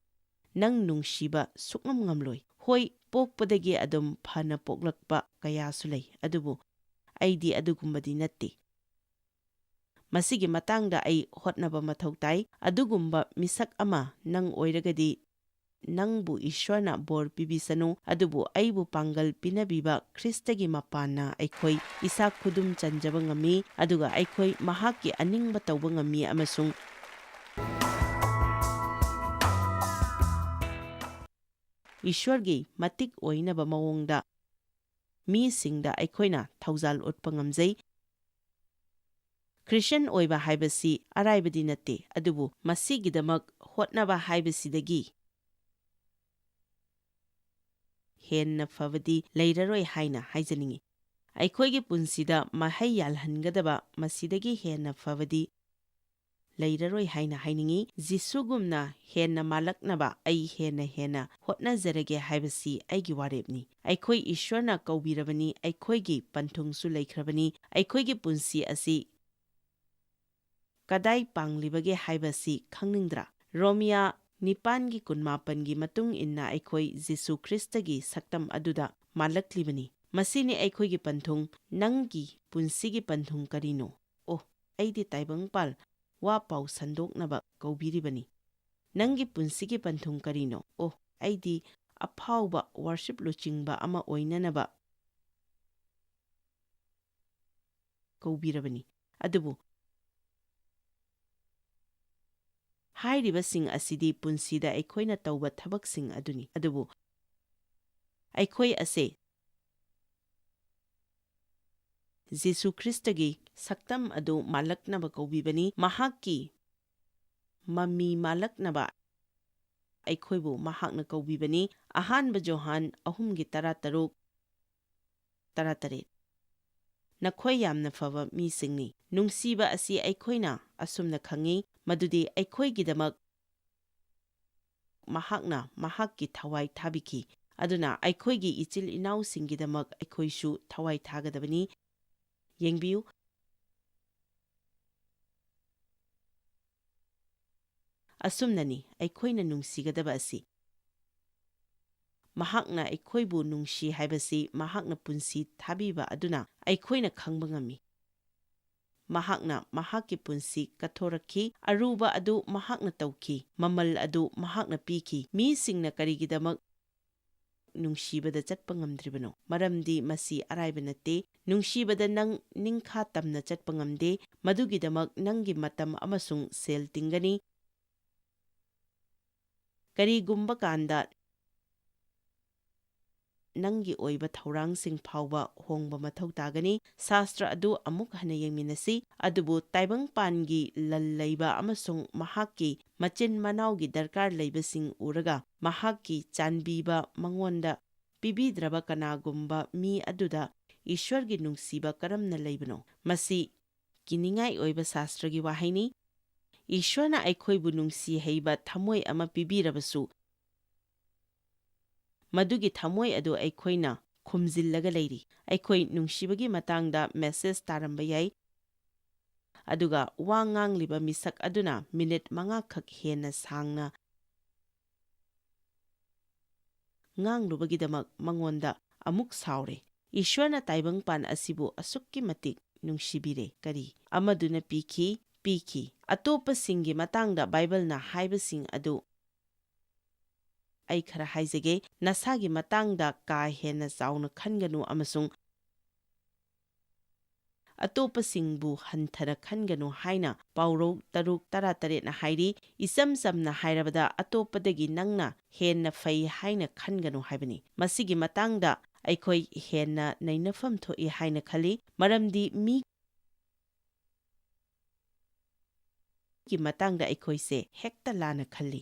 ꯅꯪ ꯅꯨꯡꯁꯤꯕ ꯁꯨꯛꯉꯝ ꯉꯝꯂꯣꯏ꯫ ꯍꯣꯏ, ꯄꯣꯛꯄꯗꯒꯤ ꯑꯗꯨꯝ ꯐꯅ ꯄꯣꯛꯂꯛꯄ ꯀꯌꯥꯁꯨ ꯂꯩ, ꯑꯗꯨꯕꯨ ꯑꯩꯗꯤ ꯑꯗꯨꯒꯨꯝꯕꯗꯤ ꯅꯠꯇꯦ꯫ ꯃꯁꯤꯒꯤ ꯃꯇꯥꯡꯗ ꯑꯩ ꯍꯣꯠꯅꯕ ꯃꯊꯧ ꯇꯥꯏ꯫ ꯑꯗꯨꯒꯨꯝꯕ ꯃꯤꯁꯛ ꯑꯃ ꯅꯪ ꯑꯣꯏꯔꯒꯗꯤ ꯅꯪꯕꯨ ꯏꯁ꯭ꯋꯔꯅ ꯕꯣꯔ ꯄꯤꯕꯤꯁꯅꯨ, ꯑꯗꯨꯕꯨ ꯑꯩꯕꯨ ꯄꯥꯡꯒꯜ ꯄꯤꯅꯕꯤꯕ ꯈ꯭ꯔꯤꯁꯇꯒꯤ ꯃꯄꯥꯟꯅ ꯑꯩꯈꯣꯏ ꯏꯁꯥ ꯈꯨꯗꯨꯝ ꯆꯟꯖꯕ ꯉꯝꯃꯤ, ꯑꯗꯨꯒ ꯑꯩꯈꯣꯏ ꯃꯍꯥꯛꯀꯤ ꯑꯅꯤꯡꯕ ꯇꯧꯕ ꯉꯝꯃꯤ, ꯑꯃꯁꯨꯡ ꯏꯁ꯭ꯋꯔꯒꯤ ꯃꯇꯤꯛ ꯑꯣꯏꯅꯕ ꯃꯑꯣꯡꯗ ꯃꯤꯁꯤꯡꯗ ꯑꯩꯈꯣꯏꯅ ꯊꯧꯖꯥꯜ ꯎꯠꯄ ꯉꯝꯖꯩ꯫ ꯈ꯭ꯔꯤꯁꯇ꯭ꯌꯟ ꯑꯣꯏꯕ ꯍꯥꯏꯕꯁꯤ ꯑꯔꯥꯏꯕꯗꯤ ꯅꯠꯇꯦ, ꯑꯗꯨꯕꯨ ꯃꯁꯤꯒꯤꯗꯃꯛ ꯍꯣꯠꯅꯕ ꯍꯥꯏꯕꯁꯤꯗꯒꯤ ꯍꯦꯟꯅ ꯐꯕꯗꯤ ꯂꯩꯔꯔꯣꯏ ꯍꯥꯏꯅ ꯍꯥꯏꯖꯅꯤꯡꯉꯤ꯫ ꯑꯩꯈꯣꯏꯒꯤ ꯄꯨꯟꯁꯤꯗ ꯃꯍꯩ ꯌꯥꯜꯍꯟꯒꯗꯕ ꯃꯁꯤꯗꯒꯤ ꯍꯦꯟꯅ ꯐꯕꯗꯤ ꯂꯩꯔꯔꯣꯏ ꯍꯥꯏꯅ ꯍꯥꯏꯅꯤꯡꯉꯤ꯫ ꯖꯤꯁꯨꯒꯨꯝꯅ ꯍꯦꯟꯅ ꯃꯥꯜꯂꯛꯅꯕ ꯑꯩ ꯍꯦꯟꯅ ꯍꯣꯠꯅꯖꯔꯒꯦ ꯍꯥꯏꯕꯁꯤ ꯑꯩꯒꯤ ꯋꯥꯔꯦꯞꯅꯤ꯫ ꯑꯩꯈꯣꯏ ꯏꯁ꯭ꯋꯔꯅ ꯀꯧꯕꯤꯔꯕꯅꯤ, ꯑꯩꯈꯣꯏꯒꯤ ꯄꯟꯊꯨꯡꯁꯨ ꯂꯩꯈ꯭ꯔꯕꯅꯤ꯫ ꯑꯩꯈꯣꯏꯒꯤ ꯄꯨꯟꯁꯤ ꯑꯁꯤ ꯀꯗꯥꯏ ꯄꯥꯡꯂꯤꯕꯒꯦ ꯍꯥꯏꯕꯁꯤ ꯈꯪꯅꯤꯡꯗ꯭ꯔꯥ? ꯔꯣꯃꯤꯌꯥ 9:18ꯒꯤ ꯃꯇꯨꯡ ꯏꯟꯅ ꯑꯩꯈꯣꯏ ꯖꯤꯁꯨ ꯈ꯭ꯔꯤꯁꯇꯒꯤ ꯁꯛꯇꯝ ꯑꯗꯨꯗ ꯃꯥꯜꯂꯛꯂꯤꯕꯅꯤ꯫ ꯃꯁꯤꯅꯤ ꯑꯩꯈꯣꯏꯒꯤ ꯄꯟꯊꯨꯡ꯫ ꯅꯪꯒꯤ ꯄꯨꯟꯁꯤꯒꯤ ꯄꯟꯊꯨꯡ ꯀꯔꯤꯅꯣ? ꯑꯣ, ꯑꯩꯗꯤ ꯇꯥꯏꯕꯪꯄꯥꯜ ꯋꯥ ꯄꯥꯎ ꯁꯟꯗꯣꯛꯅꯕ ꯀꯧꯕꯤꯔꯤꯕꯅꯤ꯫ ꯅꯪꯒꯤ ꯄꯨꯟꯁꯤꯒꯤ ꯄꯟꯊꯨꯡ ꯀꯔꯤꯅꯣ? ꯑꯣ, ꯑꯩꯗꯤ ꯑꯐꯥꯎꯕ ꯋꯥꯔꯁꯤꯞ ꯂꯨꯆꯤꯡꯕ ꯑꯃ ꯑꯣꯏꯅꯅꯕ ꯀꯧꯕꯤꯔꯕꯅꯤ꯫ ꯑꯗꯨꯕꯨ ꯍꯥꯏꯔꯤꯕꯁꯤꯡ ꯑꯁꯤꯗꯤ ꯄꯨꯟꯁꯤꯗ ꯑꯩꯈꯣꯏꯅ ꯇꯧꯕ ꯊꯕꯛꯁꯤꯡ ꯑꯗꯨꯅꯤ꯫ ꯑꯗꯨꯕꯨ ꯑꯩꯈꯣꯏ ꯑꯁꯦ ꯖꯤꯁꯨ ꯈ꯭ꯔꯤꯁꯇꯒꯤ ꯁꯛꯇꯝ ꯑꯗꯨ ꯃꯥꯜꯂꯛꯅꯕ ꯀꯧꯕꯤꯕꯅꯤ꯫ ꯃꯍꯥꯛꯀꯤ ꯃꯃꯤ ꯃꯥꯜꯂꯛꯅꯕ ꯑꯩꯈꯣꯏꯕꯨ ꯃꯍꯥꯛꯅ ꯀꯧꯕꯤꯕꯅꯤ꯫ ꯑꯍꯥꯟꯕ ꯖꯣꯍꯥꯟ 3:16-17 ꯅꯈꯣꯏ ꯌꯥꯝꯅ ꯐꯕ ꯃꯤꯁꯤꯡꯅꯤ꯫ ꯅꯨꯡꯁꯤꯕ ꯑꯁꯤ ꯑꯩꯈꯣꯏꯅ ꯑꯁꯨꯝꯅ ꯈꯪꯉꯤ ꯃꯗꯨꯗꯤ ꯑꯩꯈꯣꯏꯒꯤꯗꯃꯛ ꯃꯍꯥꯛꯅ ꯃꯍꯥꯛꯀꯤ ꯊꯋꯥꯏ ꯊꯥꯕꯤꯈꯤ꯫ ꯑꯗꯨꯅ ꯑꯩꯈꯣꯏꯒꯤ ꯏꯆꯤꯜ ꯏꯅꯥꯎꯁꯤꯡꯒꯤꯗꯃꯛ ꯑꯩꯈꯣꯏꯁꯨ ꯊꯋꯥꯏ ꯊꯥꯒꯗꯕꯅꯤ꯫ ꯌꯦꯡꯕꯤꯌꯨ, ꯑꯁꯨꯝꯅꯅꯤ ꯑꯩꯈꯣꯏꯅ ꯅꯨꯡꯁꯤꯒꯗꯕ ꯑꯁꯤ꯫ ꯃꯍꯥꯛꯅ ꯑꯩꯈꯣꯏꯕꯨ ꯅꯨꯡꯁꯤ ꯍꯥꯏꯕꯁꯤ ꯃꯍꯥꯛꯅ ꯄꯨꯟꯁꯤ ꯊꯥꯕꯤꯕ ꯑꯗꯨꯅ ꯑꯩꯈꯣꯏꯅ ꯈꯪꯕ ꯉꯝꯃꯤ꯫ ꯃꯍꯥꯛꯅ ꯃꯍꯥꯛꯀꯤ ꯄꯨꯟꯁꯤ ꯀꯠꯊꯣꯔꯛꯈꯤ, ꯑꯔꯨꯕ ꯑꯗꯨ ꯃꯍꯥꯛꯅ ꯇꯧꯈꯤ, ꯃꯃꯜ ꯑꯗꯨ ꯃꯍꯥꯛꯅ ꯄꯤꯈꯤ꯫ ꯃꯤꯁꯤꯡꯅ ꯀꯔꯤꯒꯤꯗꯃꯛ ꯅꯨꯡꯁꯤꯕꯗ ꯆꯠꯄ ꯉꯝꯗ꯭ꯔꯤꯕꯅꯣ? ꯃꯔꯝꯗꯤ ꯃꯁꯤ ꯑꯔꯥꯏꯕ ꯅꯠꯇꯦ꯫ ꯅꯨꯡꯁꯤꯕꯗ ꯅꯪ ꯅꯤꯡꯈꯥ ꯇꯝꯅ ꯆꯠꯄ ꯉꯝꯗꯦ, ꯃꯗꯨꯒꯤꯗꯃꯛ ꯅꯪꯒꯤ ꯃꯇꯝ ꯑꯃꯁꯨꯡ ꯁꯦꯜ ꯇꯤꯡꯒꯅꯤ꯫ ꯀꯔꯤꯒꯨꯝꯕ ꯀꯥꯟꯗ ꯅꯪꯒꯤ ꯑꯣꯏꯕ ꯊꯧꯔꯥꯡꯁꯤꯡ ꯐꯥꯎꯕ ꯍꯣꯡꯕ ꯃꯊꯧ ꯇꯥꯒꯅꯤ꯫ ꯁꯥꯁꯇ꯭ꯔ ꯑꯗꯨ ꯑꯃꯨꯛ ꯍꯟꯅ ꯌꯦꯡꯃꯤꯟꯅꯁꯤ꯫ ꯑꯗꯨꯕꯨ ꯇꯥꯏꯕꯪꯄꯥꯟꯒꯤ ꯂꯟ ꯂꯩꯕ ꯑꯃꯁꯨꯡ ꯃꯍꯥꯛꯀꯤ ꯃꯆꯤꯟ ꯃꯅꯥꯎꯒꯤ ꯗꯔꯀꯥꯔ ꯂꯩꯕꯁꯤꯡ ꯎꯔꯒ ꯃꯍꯥꯛꯀꯤ ꯆꯥꯟꯕꯤꯕ ꯃꯉꯣꯟꯗ ꯄꯤꯕꯤꯗ꯭ꯔꯕ ꯀꯅꯥꯒꯨꯝꯕ ꯃꯤ ꯑꯗꯨꯗ ꯏꯁ꯭ꯋꯔꯒꯤ ꯅꯨꯡꯁꯤꯕ ꯀꯔꯝꯅ ꯂꯩꯕꯅꯣ? ꯃꯁꯤ ꯀꯤꯅꯤꯡꯉꯥꯏ ꯑꯣꯏꯕ ꯁꯥꯁꯇ꯭ꯔꯒꯤ ꯋꯥꯍꯩꯅꯤ꯫ ꯏꯁ꯭ꯋꯔꯅ ꯑꯩꯈꯣꯏꯕꯨ ꯅꯨꯡꯁꯤ ꯍꯩꯕ ꯊꯝꯃꯣꯏ ꯑꯃ ꯄꯤꯕꯤꯔꯕꯁꯨ ꯃꯗꯨꯒꯤ ꯊꯝꯃꯣꯏ ꯑꯗꯨ ꯑꯩꯈꯣꯏꯅ ꯈꯨꯝꯖꯤꯜꯂꯒ ꯂꯩꯔꯤ꯫ ꯑꯩꯈꯣꯏ ꯅꯨꯡꯁꯤꯕꯒꯤ ꯃꯇꯥꯡꯗ ꯃꯦꯁꯦꯖ ꯇꯥꯔꯝꯕ ꯌꯥꯏ, ꯑꯗꯨꯒ ꯋꯥ ꯉꯥꯡꯂꯤꯕ ꯃꯤꯁꯛ ꯑꯗꯨꯅ ꯃꯤꯅꯤꯠ 5ꯈꯛ ꯍꯦꯟꯅ ꯁꯥꯡꯅ ꯉꯥꯡꯂꯨꯕꯒꯤꯗꯃꯛ ꯃꯉꯣꯟꯗ ꯑꯃꯨꯛ ꯁꯥꯎꯔꯦ꯫ ꯏꯁ꯭ꯋꯔꯅ ꯇꯥꯏꯕꯪꯄꯥꯟ ꯑꯁꯤꯕꯨ ꯑꯁꯨꯛꯀꯤ ꯃꯇꯤꯛ ꯅꯨꯡꯁꯤꯕꯤꯔꯦ, ꯀꯔꯤ ꯑꯃꯗꯨꯅ ꯄꯤꯈꯤ꯫ ꯑꯇꯣꯞꯄꯁꯤꯡꯒꯤ ꯃꯇꯥꯡꯗ ꯕꯥꯏꯕꯜꯅ ꯍꯥꯏꯕꯁꯤꯡ ꯑꯗꯨ ꯑꯩ ꯈꯔ ꯍꯥꯏꯖꯒꯦ꯫ ꯅꯁꯥꯒꯤ ꯃꯇꯥꯡꯗ ꯀꯥ ꯍꯦꯟꯅ ꯆꯥꯎꯅ ꯈꯟꯒꯅꯨ, ꯑꯃꯁꯨꯡ ꯑꯇꯣꯞꯄꯁꯤꯡꯕꯨ ꯍꯟꯊꯅ ꯈꯟꯒꯅꯨ ꯍꯥꯏꯅ ꯄꯥꯎꯔꯧ 6:18ꯅ ꯍꯥꯏꯔꯤ꯫ ꯏꯆꯝ ꯆꯝꯅ ꯍꯥꯏꯔꯕꯗ ꯑꯇꯣꯞꯄꯗꯒꯤ ꯅꯪꯅ ꯍꯦꯟꯅ ꯐꯩ ꯍꯥꯏꯅ ꯈꯟꯒꯅꯨ ꯍꯥꯏꯕꯅꯤ꯫ ꯃꯁꯤꯒꯤ ꯃꯇꯥꯡꯗ ꯑꯩꯈꯣꯏ ꯍꯦꯟꯅ ꯅꯩꯅꯐꯝ ꯊꯣꯛꯏ ꯍꯥꯏꯅ ꯈꯜꯂꯤ, ꯃꯔꯝꯗꯤ ꯃꯤꯒꯤ ꯃꯇꯥꯡꯗ ꯑꯩꯈꯣꯏꯁꯦ ꯍꯦꯛꯇ ꯂꯥꯟꯅ ꯈꯜꯂꯤ꯫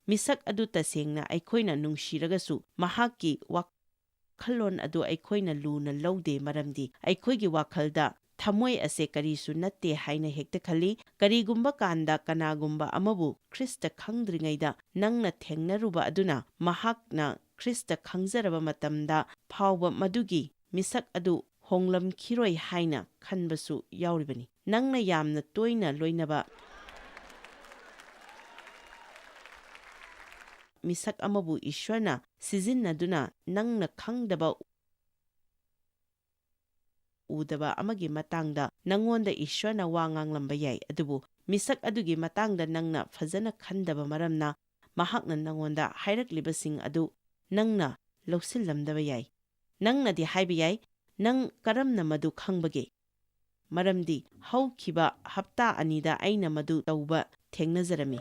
ꯃꯤꯁꯛ ꯑꯗꯨ ꯇꯁꯦꯡꯅ ꯑꯩꯈꯣꯏꯅ ꯅꯨꯡꯁꯤꯔꯒꯁꯨ ꯃꯍꯥꯛꯀꯤ ꯋꯥꯈꯜꯂꯣꯟ ꯑꯗꯨ ꯑꯩꯈꯣꯏꯅ ꯂꯨꯅ ꯂꯧꯗꯦ, ꯃꯔꯝꯗꯤ ꯑꯩꯈꯣꯏꯒꯤ ꯋꯥꯈꯜꯗ ꯊꯃꯣꯏ ꯑꯁꯦ ꯀꯔꯤꯁꯨ ꯅꯠꯇꯦ ꯍꯥꯏꯅ ꯍꯦꯛꯇ ꯈꯜꯂꯤ꯫ ꯀꯔꯤꯒꯨꯝꯕ ꯀꯥꯟꯗ ꯀꯅꯥꯒꯨꯝꯕ ꯑꯃꯕꯨ ꯈ꯭ꯔꯤꯁꯇ ꯈꯪꯗ꯭ꯔꯤꯉꯩꯗ ꯅꯪꯅ ꯊꯦꯡꯅꯔꯨꯕ ꯑꯗꯨꯅ ꯃꯍꯥꯛꯅ ꯈ꯭ꯔꯤꯁꯇ ꯈꯪꯖꯔꯕ ꯃꯇꯝꯗ ꯐꯥꯎꯕ ꯃꯗꯨꯒꯤ ꯃꯤꯁꯛ ꯑꯗꯨ ꯍꯣꯡꯂꯝꯈꯤꯔꯣꯏ ꯍꯥꯏꯅ ꯈꯟꯕꯁꯨ ꯌꯥꯎꯔꯤꯕꯅꯤ꯫ ꯅꯪꯅ ꯌꯥꯝꯅ ꯇꯣꯏꯅ ꯂꯣꯏꯅꯕ ꯃꯤꯁꯛ ꯑꯃꯕꯨ ꯏꯁ꯭ꯋꯔꯅ ꯁꯤꯖꯤꯟꯅꯗꯨꯅ ꯅꯪꯅ ꯈꯪꯗꯕ ꯎꯗꯕ ꯑꯃꯒꯤ ꯃꯇꯥꯡꯗ ꯅꯪꯉꯣꯟꯗ ꯏꯁ꯭ꯋꯔꯅ ꯋꯥ ꯉꯥꯡꯂꯝꯕ ꯌꯥꯏ, ꯑꯗꯨꯕꯨ ꯃꯤꯁꯛ ꯑꯗꯨꯒꯤ ꯃꯇꯥꯡꯗ ꯅꯪꯅ ꯐꯖꯅ ꯈꯟꯗꯕ ꯃꯔꯝꯅ ꯃꯍꯥꯛꯅ ꯅꯪꯉꯣꯟꯗ ꯍꯥꯏꯔꯛꯂꯤꯕꯁꯤꯡ ꯑꯗꯨ ꯅꯪꯅ ꯂꯧꯁꯤꯜꯂꯝꯗꯕ ꯌꯥꯏ꯫ ꯅꯪꯅꯗꯤ ꯍꯥꯏꯕ ꯌꯥꯏ, ꯅꯪ ꯀꯔꯝꯅ ꯃꯗꯨ ꯈꯪꯕꯒꯦ? ꯃꯔꯝꯗꯤ ꯍꯧꯈꯤꯕ ꯍꯞꯇꯥ 2ꯗ ꯑꯩꯅ ꯃꯗꯨ ꯇꯧꯕ ꯊꯦꯡꯅꯖꯔꯝꯃꯤ꯫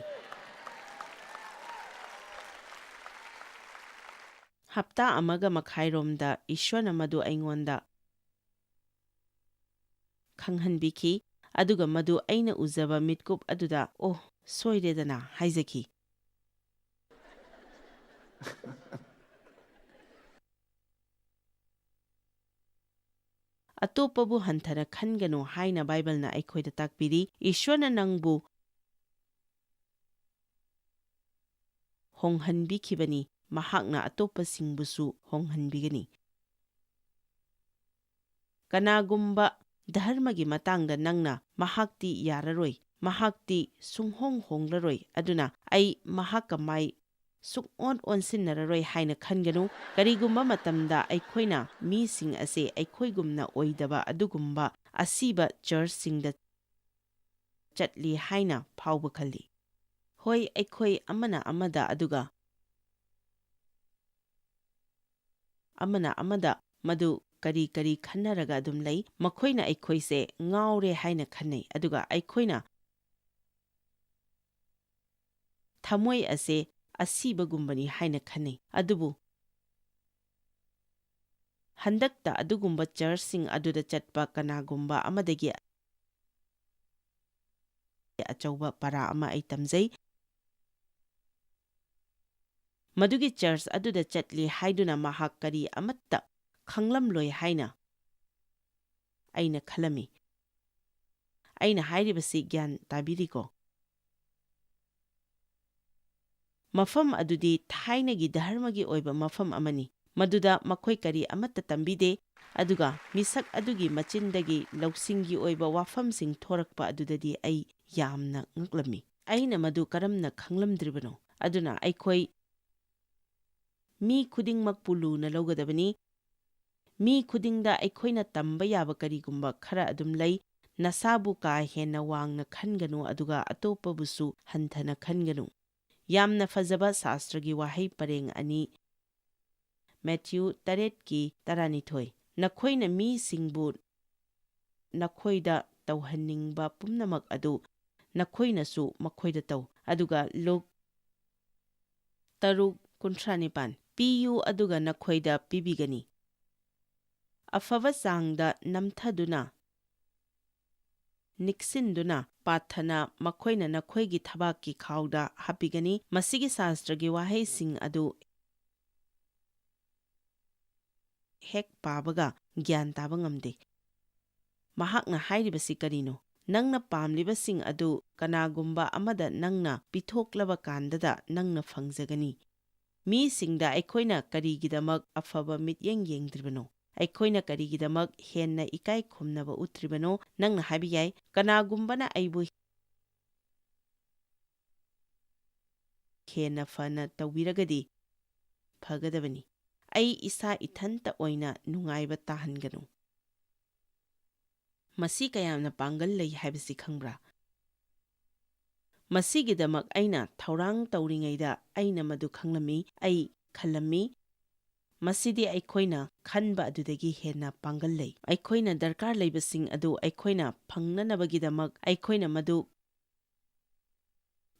ꯍꯞꯇꯥ 1.5ꯔꯣꯝꯗ ꯏꯁ꯭ꯋꯔꯅ ꯃꯗꯨ ꯑꯩꯉꯣꯟꯗ ꯈꯪꯍꯟꯕꯤꯈꯤ, ꯑꯗꯨꯒ ꯃꯗꯨ ꯑꯩꯅ ꯎꯖꯕ ꯃꯤꯠꯀꯨꯞ ꯑꯗꯨꯗ "ꯑꯣ, ꯁꯣꯏꯔꯦꯗꯅ" ꯍꯥꯏꯖꯈꯤ꯫ ꯑꯇꯣꯞꯄꯕꯨ ꯍꯟꯊꯅ ꯈꯟꯒꯅꯨ ꯍꯥꯏꯅ ꯕꯥꯏꯕꯜꯅ ꯑꯩꯈꯣꯏꯗ ꯇꯥꯛꯄꯤꯔꯤ꯫ ꯏꯁ꯭ꯋꯔꯅ ꯅꯪꯕꯨ ꯍꯣꯡꯍꯟꯕꯤꯈꯤꯕꯅꯤ, ꯃꯍꯥꯛꯅ ꯑꯇꯣꯞꯄꯁꯤꯡꯕꯨꯁꯨ ꯍꯣꯡꯍꯟꯕꯤꯒꯅꯤ꯫ ꯀꯅꯥꯒꯨꯝꯕ ꯙꯔꯃꯒꯤ ꯃꯇꯥꯡꯗ ꯅꯪꯅ "ꯃꯍꯥꯛꯇꯤ ꯌꯥꯔꯔꯣꯏ, ꯃꯍꯥꯛꯇꯤ ꯁꯨꯡꯍꯣꯡ ꯍꯣꯡꯂꯔꯣꯏ, ꯑꯗꯨꯅ ꯑꯩ ꯃꯍꯥꯛꯀ ꯃꯥꯏ ꯁꯨꯛꯑꯣꯟ ꯑꯣꯟꯁꯤꯟꯅꯔꯔꯣꯏ" ꯍꯥꯏꯅ ꯈꯟꯒꯅꯨ꯫ ꯀꯔꯤꯒꯨꯝꯕ ꯃꯇꯝꯗ ꯑꯩꯈꯣꯏꯅ ꯃꯤꯁꯤꯡ ꯑꯁꯦ ꯑꯩꯈꯣꯏꯒꯨꯝꯅ ꯑꯣꯏꯗꯕ ꯑꯗꯨꯒꯨꯝꯕ ꯑꯁꯤꯕ ꯆꯔꯆꯁꯤꯡꯗ ꯆꯠꯂꯤ ꯍꯥꯏꯅ ꯐꯥꯎꯕ ꯈꯜꯂꯤ꯫ ꯍꯣꯏ, ꯑꯩꯈꯣꯏ ꯑꯃꯅ ꯑꯃꯗ ꯑꯗꯨꯒ ꯑꯃꯅ ꯑꯃꯗ ꯃꯗꯨ ꯀꯔꯤ ꯀꯔꯤ ꯈꯟꯅꯔꯒ ꯑꯗꯨꯝ ꯂꯩ꯫ ꯃꯈꯣꯏꯅ ꯑꯩꯈꯣꯏꯁꯦ ꯉꯥꯎꯔꯦ ꯍꯥꯏꯅ ꯈꯟꯅꯩ, ꯑꯗꯨꯒ ꯑꯩꯈꯣꯏꯅ ꯊꯃꯣꯏ ꯑꯁꯦ ꯑꯁꯤꯕꯒꯨꯝꯕꯅꯤ ꯍꯥꯏꯅ ꯈꯟꯅꯩ꯫ ꯑꯗꯨꯕꯨ ꯍꯟꯗꯛꯇ ꯑꯗꯨꯒꯨꯝꯕ ꯆꯔꯆꯁꯤꯡ ꯑꯗꯨꯗ ꯆꯠꯄ ꯀꯅꯥꯒꯨꯝꯕ ꯑꯃꯗꯒꯤ ꯑꯆꯧꯕ ꯄꯥꯔꯥ ꯑꯃ ꯑꯩ ꯇꯝꯖꯩ꯫ ꯃꯗꯨꯒꯤ ꯆꯔꯆ ꯑꯗꯨꯗ ꯆꯠꯂꯤ ꯍꯥꯏꯗꯨꯅ ꯃꯍꯥꯛ ꯀꯔꯤ ꯑꯃꯠꯇ ꯈꯪꯂꯝꯂꯣꯏ ꯍꯥꯏꯅ ꯑꯩꯅ ꯈꯜꯂꯝꯃꯤ꯫ ꯑꯩꯅ ꯍꯥꯏꯔꯤꯕꯁꯤ ꯒ꯭ꯌꯥꯟ ꯇꯥꯕꯤꯔꯤꯀꯣ? ꯃꯐꯝ ꯑꯗꯨꯗꯤ ꯊꯥꯏꯅꯒꯤ ꯙꯔꯃꯒꯤ ꯑꯣꯏꯕ ꯃꯐꯝ ꯑꯃꯅꯤ, ꯃꯗꯨꯗ ꯃꯈꯣꯏ ꯀꯔꯤ ꯑꯃꯠꯇ ꯇꯝꯕꯤꯗꯦ, ꯑꯗꯨꯒ ꯃꯤꯁꯛ ꯑꯗꯨꯒꯤ ꯃꯆꯤꯟꯗꯒꯤ ꯂꯧꯁꯤꯡꯒꯤ ꯑꯣꯏꯕ ꯋꯥꯐꯝꯁꯤꯡ ꯊꯣꯔꯛꯄ ꯑꯗꯨꯗꯗꯤ ꯑꯩ ꯌꯥꯝꯅ ꯉꯛꯂꯝꯃꯤ꯫ ꯑꯩꯅ ꯃꯗꯨ ꯀꯔꯝꯅ ꯈꯪꯂꯝꯗ꯭ꯔꯤꯕꯅꯣ? ꯑꯗꯨꯅ ꯑꯩꯈꯣꯏ ꯃꯤ ꯈꯨꯗꯤꯡꯃꯛꯄꯨ ꯂꯨꯅ ꯂꯧꯒꯗꯕꯅꯤ꯫ ꯃꯤ ꯈꯨꯗꯤꯡꯗ ꯑꯩꯈꯣꯏꯅ ꯇꯝꯕ ꯌꯥꯕ ꯀꯔꯤꯒꯨꯝꯕ ꯈꯔ ꯑꯗꯨꯝ ꯂꯩ꯫ ꯅꯁꯥꯕꯨ ꯀꯥ ꯍꯦꯟꯅ ꯋꯥꯡꯅ ꯈꯟꯒꯅꯨ, ꯑꯗꯨꯒ ꯑꯇꯣꯞꯄꯕꯨꯁꯨ ꯍꯟꯊꯅ ꯈꯟꯒꯅꯨ꯫ ꯌꯥꯝꯅ ꯐꯖꯕ ꯁꯥꯁꯇ꯭ꯔꯒꯤ ꯋꯥꯍꯩ ꯄꯔꯦꯡ 2, ꯃꯦꯊ꯭ꯌꯨ 8:12꯫ ꯅꯈꯣꯏꯅ ꯃꯤꯁꯤꯡꯕꯨ ꯅꯈꯣꯏꯗ ꯇꯧꯍꯟꯅꯤꯡꯕ ꯄꯨꯝꯅꯃꯛ ꯑꯗꯨ ꯅꯈꯣꯏꯅꯁꯨ ꯃꯈꯣꯏꯗ ꯇꯧ, ꯑꯗꯨꯒ ꯂꯨꯛ 6:39꯫ ꯄꯤꯌꯨ ꯑꯗꯨꯒ ꯅꯈꯣꯏꯗ ꯄꯤꯕꯤꯒꯅꯤ, ꯑꯐꯕ ꯆꯥꯡꯗ ꯅꯝꯊꯗꯨꯅ ꯅꯤꯛꯁꯤꯟꯗꯨꯅ ꯄꯥꯊꯅ ꯃꯈꯣꯏꯅ ꯅꯈꯣꯏꯒꯤ ꯊꯕꯥꯛꯀꯤ ꯈꯥꯎꯗ ꯍꯥꯞꯄꯤꯒꯅꯤ꯫ ꯃꯁꯤꯒꯤ ꯁꯥꯁꯇ꯭ꯔꯒꯤ ꯋꯥꯍꯩꯁꯤꯡ ꯑꯗꯨ ꯍꯦꯛ ꯄꯥꯕꯒ ꯒ꯭ꯌꯥꯟ ꯇꯥꯕ ꯉꯝꯗꯦ꯫ ꯃꯍꯥꯛꯅ ꯍꯥꯏꯔꯤꯕꯁꯤ ꯀꯔꯤꯅꯣ? ꯅꯪꯅ ꯄꯥꯝꯂꯤꯕꯁꯤꯡ ꯑꯗꯨ ꯀꯅꯥꯒꯨꯝꯕ ꯑꯃꯗ ꯅꯪꯅ ꯄꯤꯊꯣꯛꯂꯕ ꯀꯥꯟꯗꯗ ꯅꯪꯅ ꯐꯪꯖꯒꯅꯤ꯫ ꯃꯤꯁꯤꯡꯗ ꯑꯩꯈꯣꯏꯅ ꯀꯔꯤꯒꯤꯗꯃꯛ ꯑꯐꯕ ꯃꯤꯠꯌꯦꯡ ꯌꯦꯡꯗ꯭ꯔꯤꯕꯅꯣ? ꯑꯩꯈꯣꯏꯅ ꯀꯔꯤꯒꯤꯗꯃꯛ ꯍꯦꯟꯅ ꯏꯀꯥꯏ ꯈꯨꯝꯅꯕ ꯎꯠꯇ꯭ꯔꯤꯕꯅꯣ? ꯅꯪꯅ ꯍꯥꯏꯕ ꯌꯥꯏ, ꯀꯅꯥꯒꯨꯝꯕꯅ ꯑꯩꯕꯨ ꯍꯦꯟꯅ ꯐꯅ ꯇꯧꯕꯤꯔꯒꯗꯤ ꯐꯒꯗꯕꯅꯤ, ꯑꯩ ꯏꯁꯥ ꯏꯊꯟꯇ ꯑꯣꯏꯅ ꯅꯨꯡꯉꯥꯏꯕ ꯇꯥꯍꯟꯒꯅꯨ꯫ ꯃꯁꯤ ꯀꯌꯥꯝꯅ ꯄꯥꯡꯒꯜ ꯂꯩ ꯍꯥꯏꯕꯁꯤ ꯈꯪꯕ꯭ꯔꯥ? ꯃꯁꯤꯒꯤꯗꯃꯛ ꯑꯩꯅ ꯊꯧꯔꯥꯡ ꯇꯧꯔꯤꯉꯩꯗ ꯑꯩꯅ ꯃꯗꯨ ꯈꯪꯂꯝꯃꯤ꯫ ꯑꯩ ꯈꯜꯂꯝꯃꯤ, ꯃꯁꯤꯗꯤ ꯑꯩꯈꯣꯏꯅ ꯈꯟꯕ ꯑꯗꯨꯗꯒꯤ ꯍꯦꯟꯅ ꯄꯥꯡꯒꯜ ꯂꯩ꯫ ꯑꯩꯈꯣꯏꯅ ꯗꯔꯀꯥꯔ ꯂꯩꯕꯁꯤꯡ ꯑꯗꯨ ꯑꯩꯈꯣꯏꯅ ꯐꯪꯅꯅꯕꯒꯤꯗꯃꯛ ꯑꯩꯈꯣꯏꯅ ꯃꯗꯨ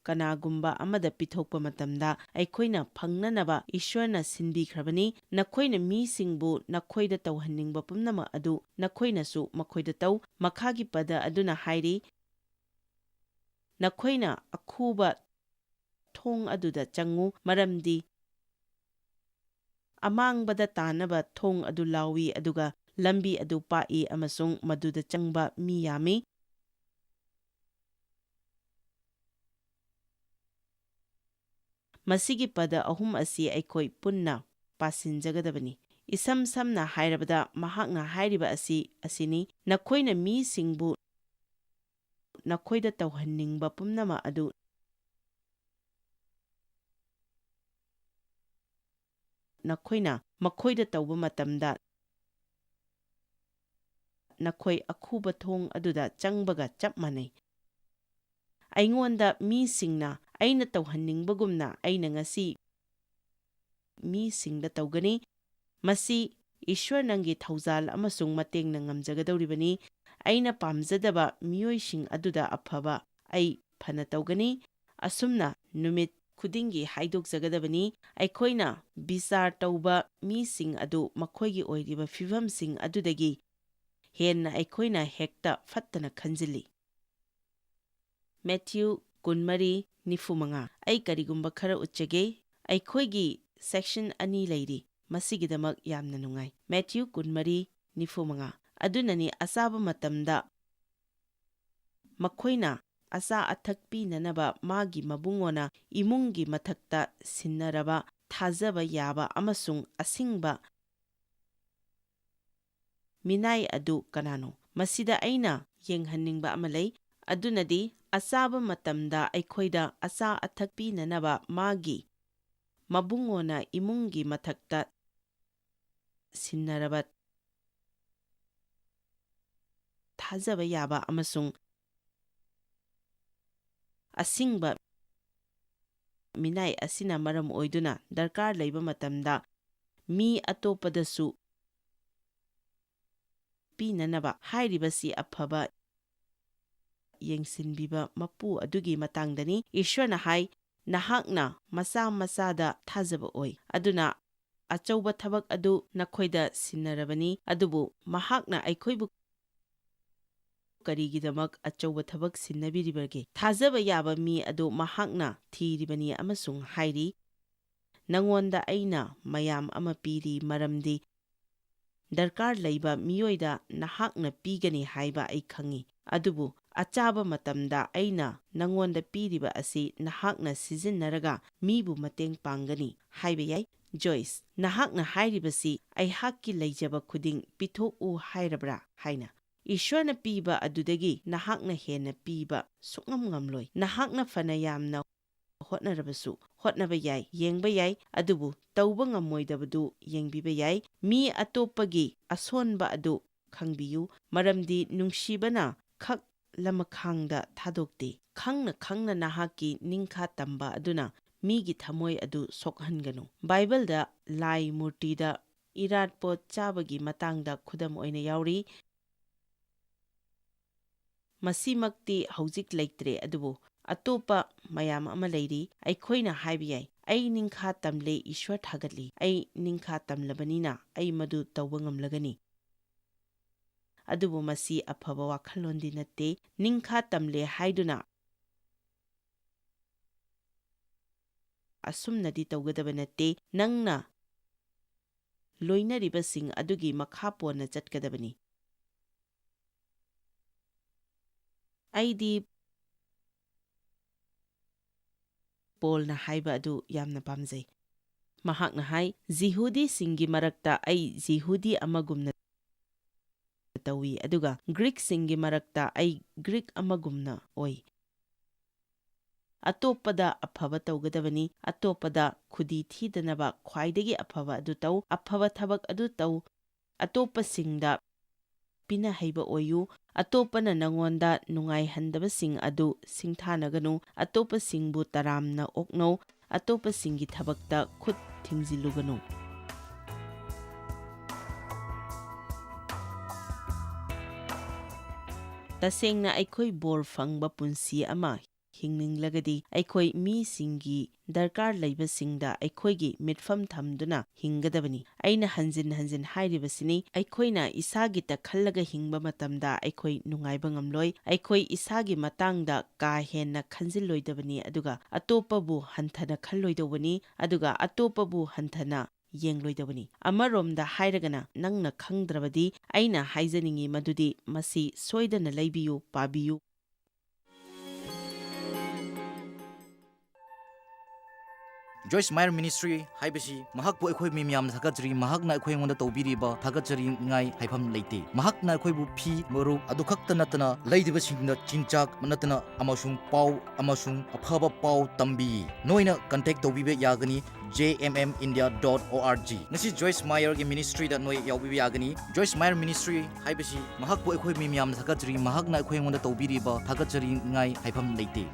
ꯀꯅꯥꯒꯨꯝꯕ ꯑꯃꯗ ꯄꯤꯊꯣꯛꯄ ꯃꯇꯝꯗ ꯑꯩꯈꯣꯏꯅ ꯐꯪꯅꯅꯕ ꯏꯁ꯭ꯋꯔꯅ ꯁꯤꯟꯕꯤꯈ꯭ꯔꯕꯅꯤ꯫ ꯅꯈꯣꯏꯅ ꯃꯤꯁꯤꯡꯕꯨ ꯅꯈꯣꯏꯗ ꯇꯧꯍꯟꯅꯤꯡꯕ ꯄꯨꯝꯅꯃꯛ ꯑꯗꯨ ꯅꯈꯣꯏꯅꯁꯨ ꯃꯈꯣꯏꯗ ꯇꯧ꯫ ꯃꯈꯥꯒꯤ ꯄꯗ ꯑꯗꯨꯅ ꯍꯥꯏꯔꯤ, ꯅꯈꯣꯏꯅ ꯑꯈꯨꯕ ꯊꯣꯡ ꯑꯗꯨꯗ ꯆꯪꯉꯨ, ꯃꯔꯝꯗꯤ ꯑꯃꯥꯡꯕꯗ ꯇꯥꯅꯕ ꯊꯣꯡ ꯑꯗꯨ ꯂꯥꯎꯏ, ꯑꯗꯨꯒ ꯂꯝꯕꯤ ꯑꯗꯨ ꯄꯥꯛꯏ ꯑꯃꯁꯨꯡ ꯃꯗꯨꯗ ꯆꯪꯕ ꯃꯤ ꯌꯥꯝꯃꯤ꯫ ꯃꯁꯤꯒꯤ ꯄꯗ ꯑꯍꯨꯝ ꯑꯁꯤ ꯑꯩꯈꯣꯏ ꯄꯨꯟꯅ ꯄꯥꯁꯤꯟꯖꯒꯗꯕꯅꯤ꯫ ꯏꯁꯝ ꯁꯝꯅ ꯍꯥꯏꯔꯕꯗ ꯃꯍꯥꯛꯅ ꯍꯥꯏꯔꯤꯕ ꯑꯁꯤꯅꯤ, ꯅꯈꯣꯏꯅ ꯃꯤꯁꯤꯡꯕꯨ ꯅꯈꯣꯏꯗ ꯇꯧꯍꯟꯅꯤꯡꯕ ꯄꯨꯝꯅꯃꯛ ꯑꯗꯨ ꯅꯈꯣꯏꯅ ꯃꯈꯣꯏꯗ ꯇꯧꯕ ꯃꯇꯝꯗ ꯅꯈꯣꯏ ꯑꯈꯨꯕ ꯊꯣꯡ ꯑꯗꯨꯗ ꯆꯪꯕꯒ ꯆꯞ ꯃꯥꯟꯅꯩ꯫ ꯑꯩꯉꯣꯟꯗ ꯃꯤꯁꯤꯡꯅ ꯑꯩꯅ ꯇꯧꯍꯟꯅꯤꯡꯕꯒꯨꯝꯅ ꯑꯩꯅ ꯉꯁꯤ ꯃꯤꯁꯤꯡꯗ ꯇꯧꯒꯅꯤ꯫ ꯃꯁꯤ ꯏꯁ꯭ꯋꯔ ꯅꯪꯒꯤ ꯊꯧꯖꯥꯜ ꯑꯃꯁꯨꯡ ꯃꯇꯦꯡꯅ ꯉꯝꯖꯒꯗꯧꯔꯤꯕꯅꯤ꯫ ꯑꯩꯅ ꯄꯥꯝꯖꯗꯕ ꯃꯤꯑꯣꯏꯁꯤꯡ ꯑꯗꯨꯗ ꯑꯐꯕ ꯑꯩ ꯐꯅ ꯇꯧꯒꯅꯤ꯫ ꯑꯁꯨꯝꯅ ꯅꯨꯃꯤꯠ ꯈꯨꯗꯤꯡꯒꯤ ꯍꯥꯏꯗꯣꯛꯆꯒꯗꯕꯅꯤ꯫ ꯑꯩꯈꯣꯏꯅ ꯕꯤꯆꯥꯔ ꯇꯧꯕ ꯃꯤꯁꯤꯡ ꯑꯗꯨ ꯃꯈꯣꯏꯒꯤ ꯑꯣꯏꯔꯤꯕ ꯐꯤꯚꯝꯁꯤꯡ ꯑꯗꯨꯗꯒꯤ ꯍꯦꯟꯅ ꯑꯩꯈꯣꯏꯅ ꯍꯦꯛꯇ ꯐꯠꯇꯅ ꯈꯟꯖꯤꯜꯂꯤ꯫ ꯃꯦꯊ꯭ꯌꯨ 23:45 ꯑꯩ ꯀꯔꯤꯒꯨꯝꯕ ꯈꯔ ꯎꯠꯆꯒꯦ꯫ ꯑꯩꯈꯣꯏꯒꯤ ꯁꯦꯛꯁꯟ 2 ꯂꯩꯔꯤ, ꯃꯁꯤꯒꯤꯗꯃꯛ ꯌꯥꯝꯅ ꯅꯨꯡꯉꯥꯏ꯫ ꯃꯦꯊ꯭ꯌꯨ 23:45 ꯑꯗꯨꯅꯅꯤ ꯑꯆꯥꯕ ꯃꯇꯝꯗ ꯃꯈꯣꯏꯅ ꯑꯆꯥ ꯑꯊꯛ ꯄꯤꯅꯅꯕ ꯃꯥꯒꯤ ꯃꯕꯨꯡꯉꯣꯅ ꯏꯃꯨꯡꯒꯤ ꯃꯊꯛꯇ ꯁꯤꯟꯅꯔꯕ ꯊꯥꯖꯕ ꯌꯥꯕ ꯑꯃꯁꯨꯡ ꯑꯁꯤꯡꯕ ꯃꯤꯅꯥꯏ ꯑꯗꯨ ꯀꯅꯥꯅꯣ? ꯃꯁꯤꯗ ꯑꯩꯅ ꯌꯦꯡꯍꯟꯅꯤꯡꯕ ꯑꯃ ꯂꯩ, ꯑꯗꯨꯅꯗꯤ ꯑꯆꯥꯕ ꯃꯇꯝꯗ ꯑꯩꯈꯣꯏꯗ ꯑꯆꯥ ꯑꯊꯛ ꯄꯤꯅꯅꯕ ꯃꯥꯒꯤ ꯃꯕꯨꯡꯉꯣꯅ ꯏꯃꯨꯡꯒꯤ ꯃꯊꯛꯇ ꯁꯤꯟꯅꯔꯕ ꯊꯥꯖꯕ ꯌꯥꯕ ꯑꯃꯁꯨꯡ ꯑꯁꯤꯡꯕ ꯃꯤꯅꯥꯏ ꯑꯁꯤꯅ ꯃꯔꯝ ꯑꯣꯏꯗꯨꯅ ꯗꯔꯀꯥꯔ ꯂꯩꯕ ꯃꯇꯝꯗ ꯃꯤ ꯑꯇꯣꯞꯄꯗꯁꯨ ꯄꯤꯅꯅꯕ ꯍꯥꯏꯔꯤꯕꯁꯤ ꯑꯐꯕ ꯌꯦꯡꯁꯤꯟꯕꯤꯕ ꯃꯄꯨ ꯑꯗꯨꯒꯤ ꯃꯇꯥꯡꯗꯅꯤ꯫ ꯏꯁ꯭ꯋꯔꯅ ꯍꯥꯏ, ꯅꯍꯥꯛꯅ ꯃꯆꯥ ꯃꯆꯥꯗ ꯊꯥꯖꯕ ꯑꯣꯏ, ꯑꯗꯨꯅ ꯑꯆꯧꯕ ꯊꯕꯛ ꯑꯗꯨ ꯅꯈꯣꯏꯗ ꯁꯤꯟꯅꯔꯕꯅꯤ꯫ ꯑꯗꯨꯕꯨ ꯃꯍꯥꯛꯅ ꯑꯩꯈꯣꯏꯕꯨ ꯀꯔꯤꯒꯤꯗꯃꯛ ꯑꯆꯧꯕ ꯊꯕꯛ ꯁꯤꯟꯅꯕꯤꯔꯤꯕꯒꯦ? ꯊꯥꯖꯕ ꯌꯥꯕ ꯃꯤ ꯑꯗꯨ ꯃꯍꯥꯛꯅ ꯊꯤꯔꯤꯕꯅꯤ ꯑꯃꯁꯨꯡ ꯍꯥꯏꯔꯤ, ꯅꯉꯣꯟꯗ ꯑꯩꯅ ꯃꯌꯥꯝ ꯑꯃ ꯄꯤꯔꯤ, ꯃꯔꯝꯗꯤ ꯗꯔꯀꯥꯔ ꯂꯩꯕ ꯃꯤꯑꯣꯏꯗ ꯅꯍꯥꯛꯅ ꯄꯤꯒꯅꯤ ꯍꯥꯏꯕ ꯑꯩ ꯈꯪꯏ꯫ ꯑꯗꯨꯕꯨ ꯑꯆꯥꯕ ꯃꯇꯝꯗ ꯑꯩꯅ ꯅꯉꯣꯟꯗ ꯄꯤꯔꯤꯕ ꯑꯁꯤ ꯅꯍꯥꯛꯅ ꯁꯤꯖꯤꯟꯅꯔꯒ ꯃꯤꯕꯨ ꯃꯇꯦꯡ ꯄꯥꯡꯒꯅꯤ ꯍꯥꯏꯕ ꯌꯥꯏ꯫ ꯖꯣꯏꯁ: ꯅꯍꯥꯛꯅ ꯍꯥꯏꯔꯤꯕꯁꯤ ꯑꯩꯍꯥꯛꯀꯤ ꯂꯩꯖꯕ ꯈꯨꯗꯤꯡ ꯄꯤꯊꯣꯛꯎ ꯍꯥꯏꯔꯕ꯭ꯔꯥ ꯍꯥꯏꯅ? ꯏꯁ꯭ꯋꯔꯅ ꯄꯤꯕ ꯑꯗꯨꯗꯒꯤ ꯅꯍꯥꯛꯅ ꯍꯦꯟꯅ ꯄꯤꯕ ꯁꯨꯡꯉꯝ ꯉꯝꯂꯣꯏ꯫ ꯅꯍꯥꯛꯅ ꯐꯅ ꯌꯥꯝꯅ ꯍꯣꯠꯅꯔꯕꯁꯨ ꯍꯣꯠꯅꯕ ꯌꯥꯏ, ꯌꯦꯡꯕ ꯌꯥꯏ, ꯑꯗꯨꯕꯨ ꯇꯧꯕ ꯉꯝꯃꯣꯏꯗꯕꯗꯨ ꯌꯦꯡꯕꯤꯕ ꯌꯥꯏ꯫ ꯃꯤ ꯑꯇꯣꯞꯄꯒꯤ ꯑꯁꯣꯟꯕ ꯑꯗꯨ ꯈꯪꯕꯤꯌꯨ, ꯃꯔꯝꯗꯤ ꯅꯨꯡꯁꯤꯕꯅ ꯈꯛ ꯂꯃꯈꯥꯡꯗ ꯊꯥꯗꯣꯛꯇꯦ꯫ ꯈꯪꯅ ꯈꯪꯅ ꯅꯍꯥꯛꯀꯤ ꯅꯤꯡꯈꯥ ꯇꯝꯕ ꯑꯗꯨꯅ ꯃꯤꯒꯤ ꯊꯃꯣꯏ ꯑꯗꯨ ꯁꯣꯛꯍꯟꯒꯅꯨ꯫ ꯕꯥꯏꯕꯜꯗ ꯂꯥꯏ ꯃꯨꯔꯇꯤꯗ ꯏꯔꯥꯠꯄꯣꯠ ꯆꯥꯕꯒꯤ ꯃꯇꯥꯡꯗ ꯈꯨꯗꯝ ꯑꯣꯏꯅ ꯌꯥꯎꯔꯤ꯫ ꯃꯁꯤꯃꯛꯇꯤ ꯍꯧꯖꯤꯛ ꯂꯩꯇ꯭ꯔꯦ, ꯑꯗꯨꯕꯨ ꯑꯇꯣꯞꯄ ꯃꯌꯥꯝ ꯑꯃ ꯂꯩꯔꯤ꯫ ꯑꯩꯈꯣꯏꯅ ꯍꯥꯏꯕ ꯌꯥꯏ, ꯑꯩ ꯅꯤꯡꯈꯥ ꯇꯝꯂꯦ, ꯏꯁ꯭ꯋꯔ ꯊꯥꯒꯠꯂꯤ, ꯑꯩ ꯅꯤꯡꯈꯥ ꯇꯝꯂꯕꯅꯤꯅ ꯑꯩ ꯃꯗꯨ ꯇꯧꯕ ꯉꯝꯂꯒꯅꯤ꯫ ꯑꯗꯨꯕꯨ ꯃꯁꯤ ꯑꯐꯕ ꯋꯥꯈꯜꯂꯣꯟꯗꯤ ꯅꯠꯇꯦ꯫ ꯅꯤꯡꯈꯥ ꯇꯝꯂꯦ ꯍꯥꯏꯗꯨꯅ ꯑꯁꯨꯝꯅꯗꯤ ꯇꯧꯒꯗꯕ ꯅꯠꯇꯦ꯫ ꯅꯪꯅ ꯂꯣꯏꯅꯔꯤꯕꯁꯤꯡ ꯑꯗꯨꯒꯤ ꯃꯈꯥ ꯄꯣꯟꯅ ꯆꯠꯀꯗꯕꯅꯤ꯫ ꯑꯩꯗꯤ ꯄꯣꯜꯅ ꯍꯥꯏꯕ ꯑꯗꯨ ꯌꯥꯝꯅ ꯄꯥꯝꯖꯩ꯫ ꯃꯍꯥꯛꯅ ꯍꯥꯏ, ꯌꯤꯍꯨꯗꯤꯁꯤꯡꯒꯤ ꯃꯔꯛꯇ ꯑꯩ ꯌꯤꯍꯨꯗꯤ ꯑꯃꯒꯨꯝꯅ ꯇꯧꯏ, ꯑꯗꯨꯒ ꯒ꯭ꯔꯤꯛꯁꯤꯡꯒꯤ ꯃꯔꯛꯇ ꯑꯩ ꯒ꯭ꯔꯤꯛ ꯑꯃꯒꯨꯝꯅ ꯑꯣꯏ꯫ ꯑꯇꯣꯞꯄꯗ ꯑꯐꯕ ꯇꯧꯒꯗꯕꯅꯤ, ꯑꯇꯣꯞꯄꯗ ꯈꯨꯗꯤ ꯊꯤꯗꯅꯕ ꯈ꯭ꯋꯥꯏꯗꯒꯤ ꯑꯐꯕ ꯑꯗꯨ ꯇꯧ, ꯑꯐꯕ ꯊꯕꯛ ꯑꯗꯨ ꯇꯧ, ꯑꯇꯣꯞꯄꯁꯤꯡꯗ ꯄꯤꯅꯍꯩꯕ ꯑꯣꯏꯌꯨ, ꯑꯇꯣꯞꯄꯅ ꯅꯉꯣꯟꯗ ꯅꯨꯡꯉꯥꯏꯍꯟꯗꯕꯁꯤꯡ ꯑꯗꯨ ꯁꯤꯡꯊꯥꯅꯒꯅꯨ, ꯑꯇꯣꯞꯄꯁꯤꯡꯕꯨ ꯇꯔꯥꯝꯅ ꯑꯣꯛꯅꯧ, ꯑꯇꯣꯞꯄꯁꯤꯡꯒꯤ ꯊꯕꯛꯇ ꯈꯨꯠ ꯊꯤꯡꯖꯤꯜꯂꯨꯒꯅꯨ꯫ Tasengna aikhoi bor fangba punsi ama hinninglagadi aikhoi misingi darkar leibasingda aikhoigi mitfam thamduna hingadabani. Aina hanjin hairibasini aikhoina isagita khallaga hingba matamda aikhoi nungaiba ngamloi, aikhoi isagi matangda ka henna khanjilloidabani aduga atopabu hanthana khalloidobani aduga atopabu hanthana yengloidabani. Amaromda hairagana nangna khangdrabadi aina haijaningi madudi masi soidana leibiyu pabiyu. Joyce Meyer Ministry haibasi mahakpu akhoi mi miyam thakajri mahakna akhoi ngonda tawbiriba thakajri ngai haifam leite mahakna akhoi bu phi maru adu khakta natana leidiba singna chinchak manatana amasung pau amasung aphaba pau tambi noina contact tawbibe yagani jmmindia.org ngasi Joyce Meyer gi ministry da noi yawbibe yagani Joyce Meyer Ministry haibasi mahakpu akhoi mi miyam thakajri mahakna akhoi ngonda tawbiriba thakajri ngai haifam leite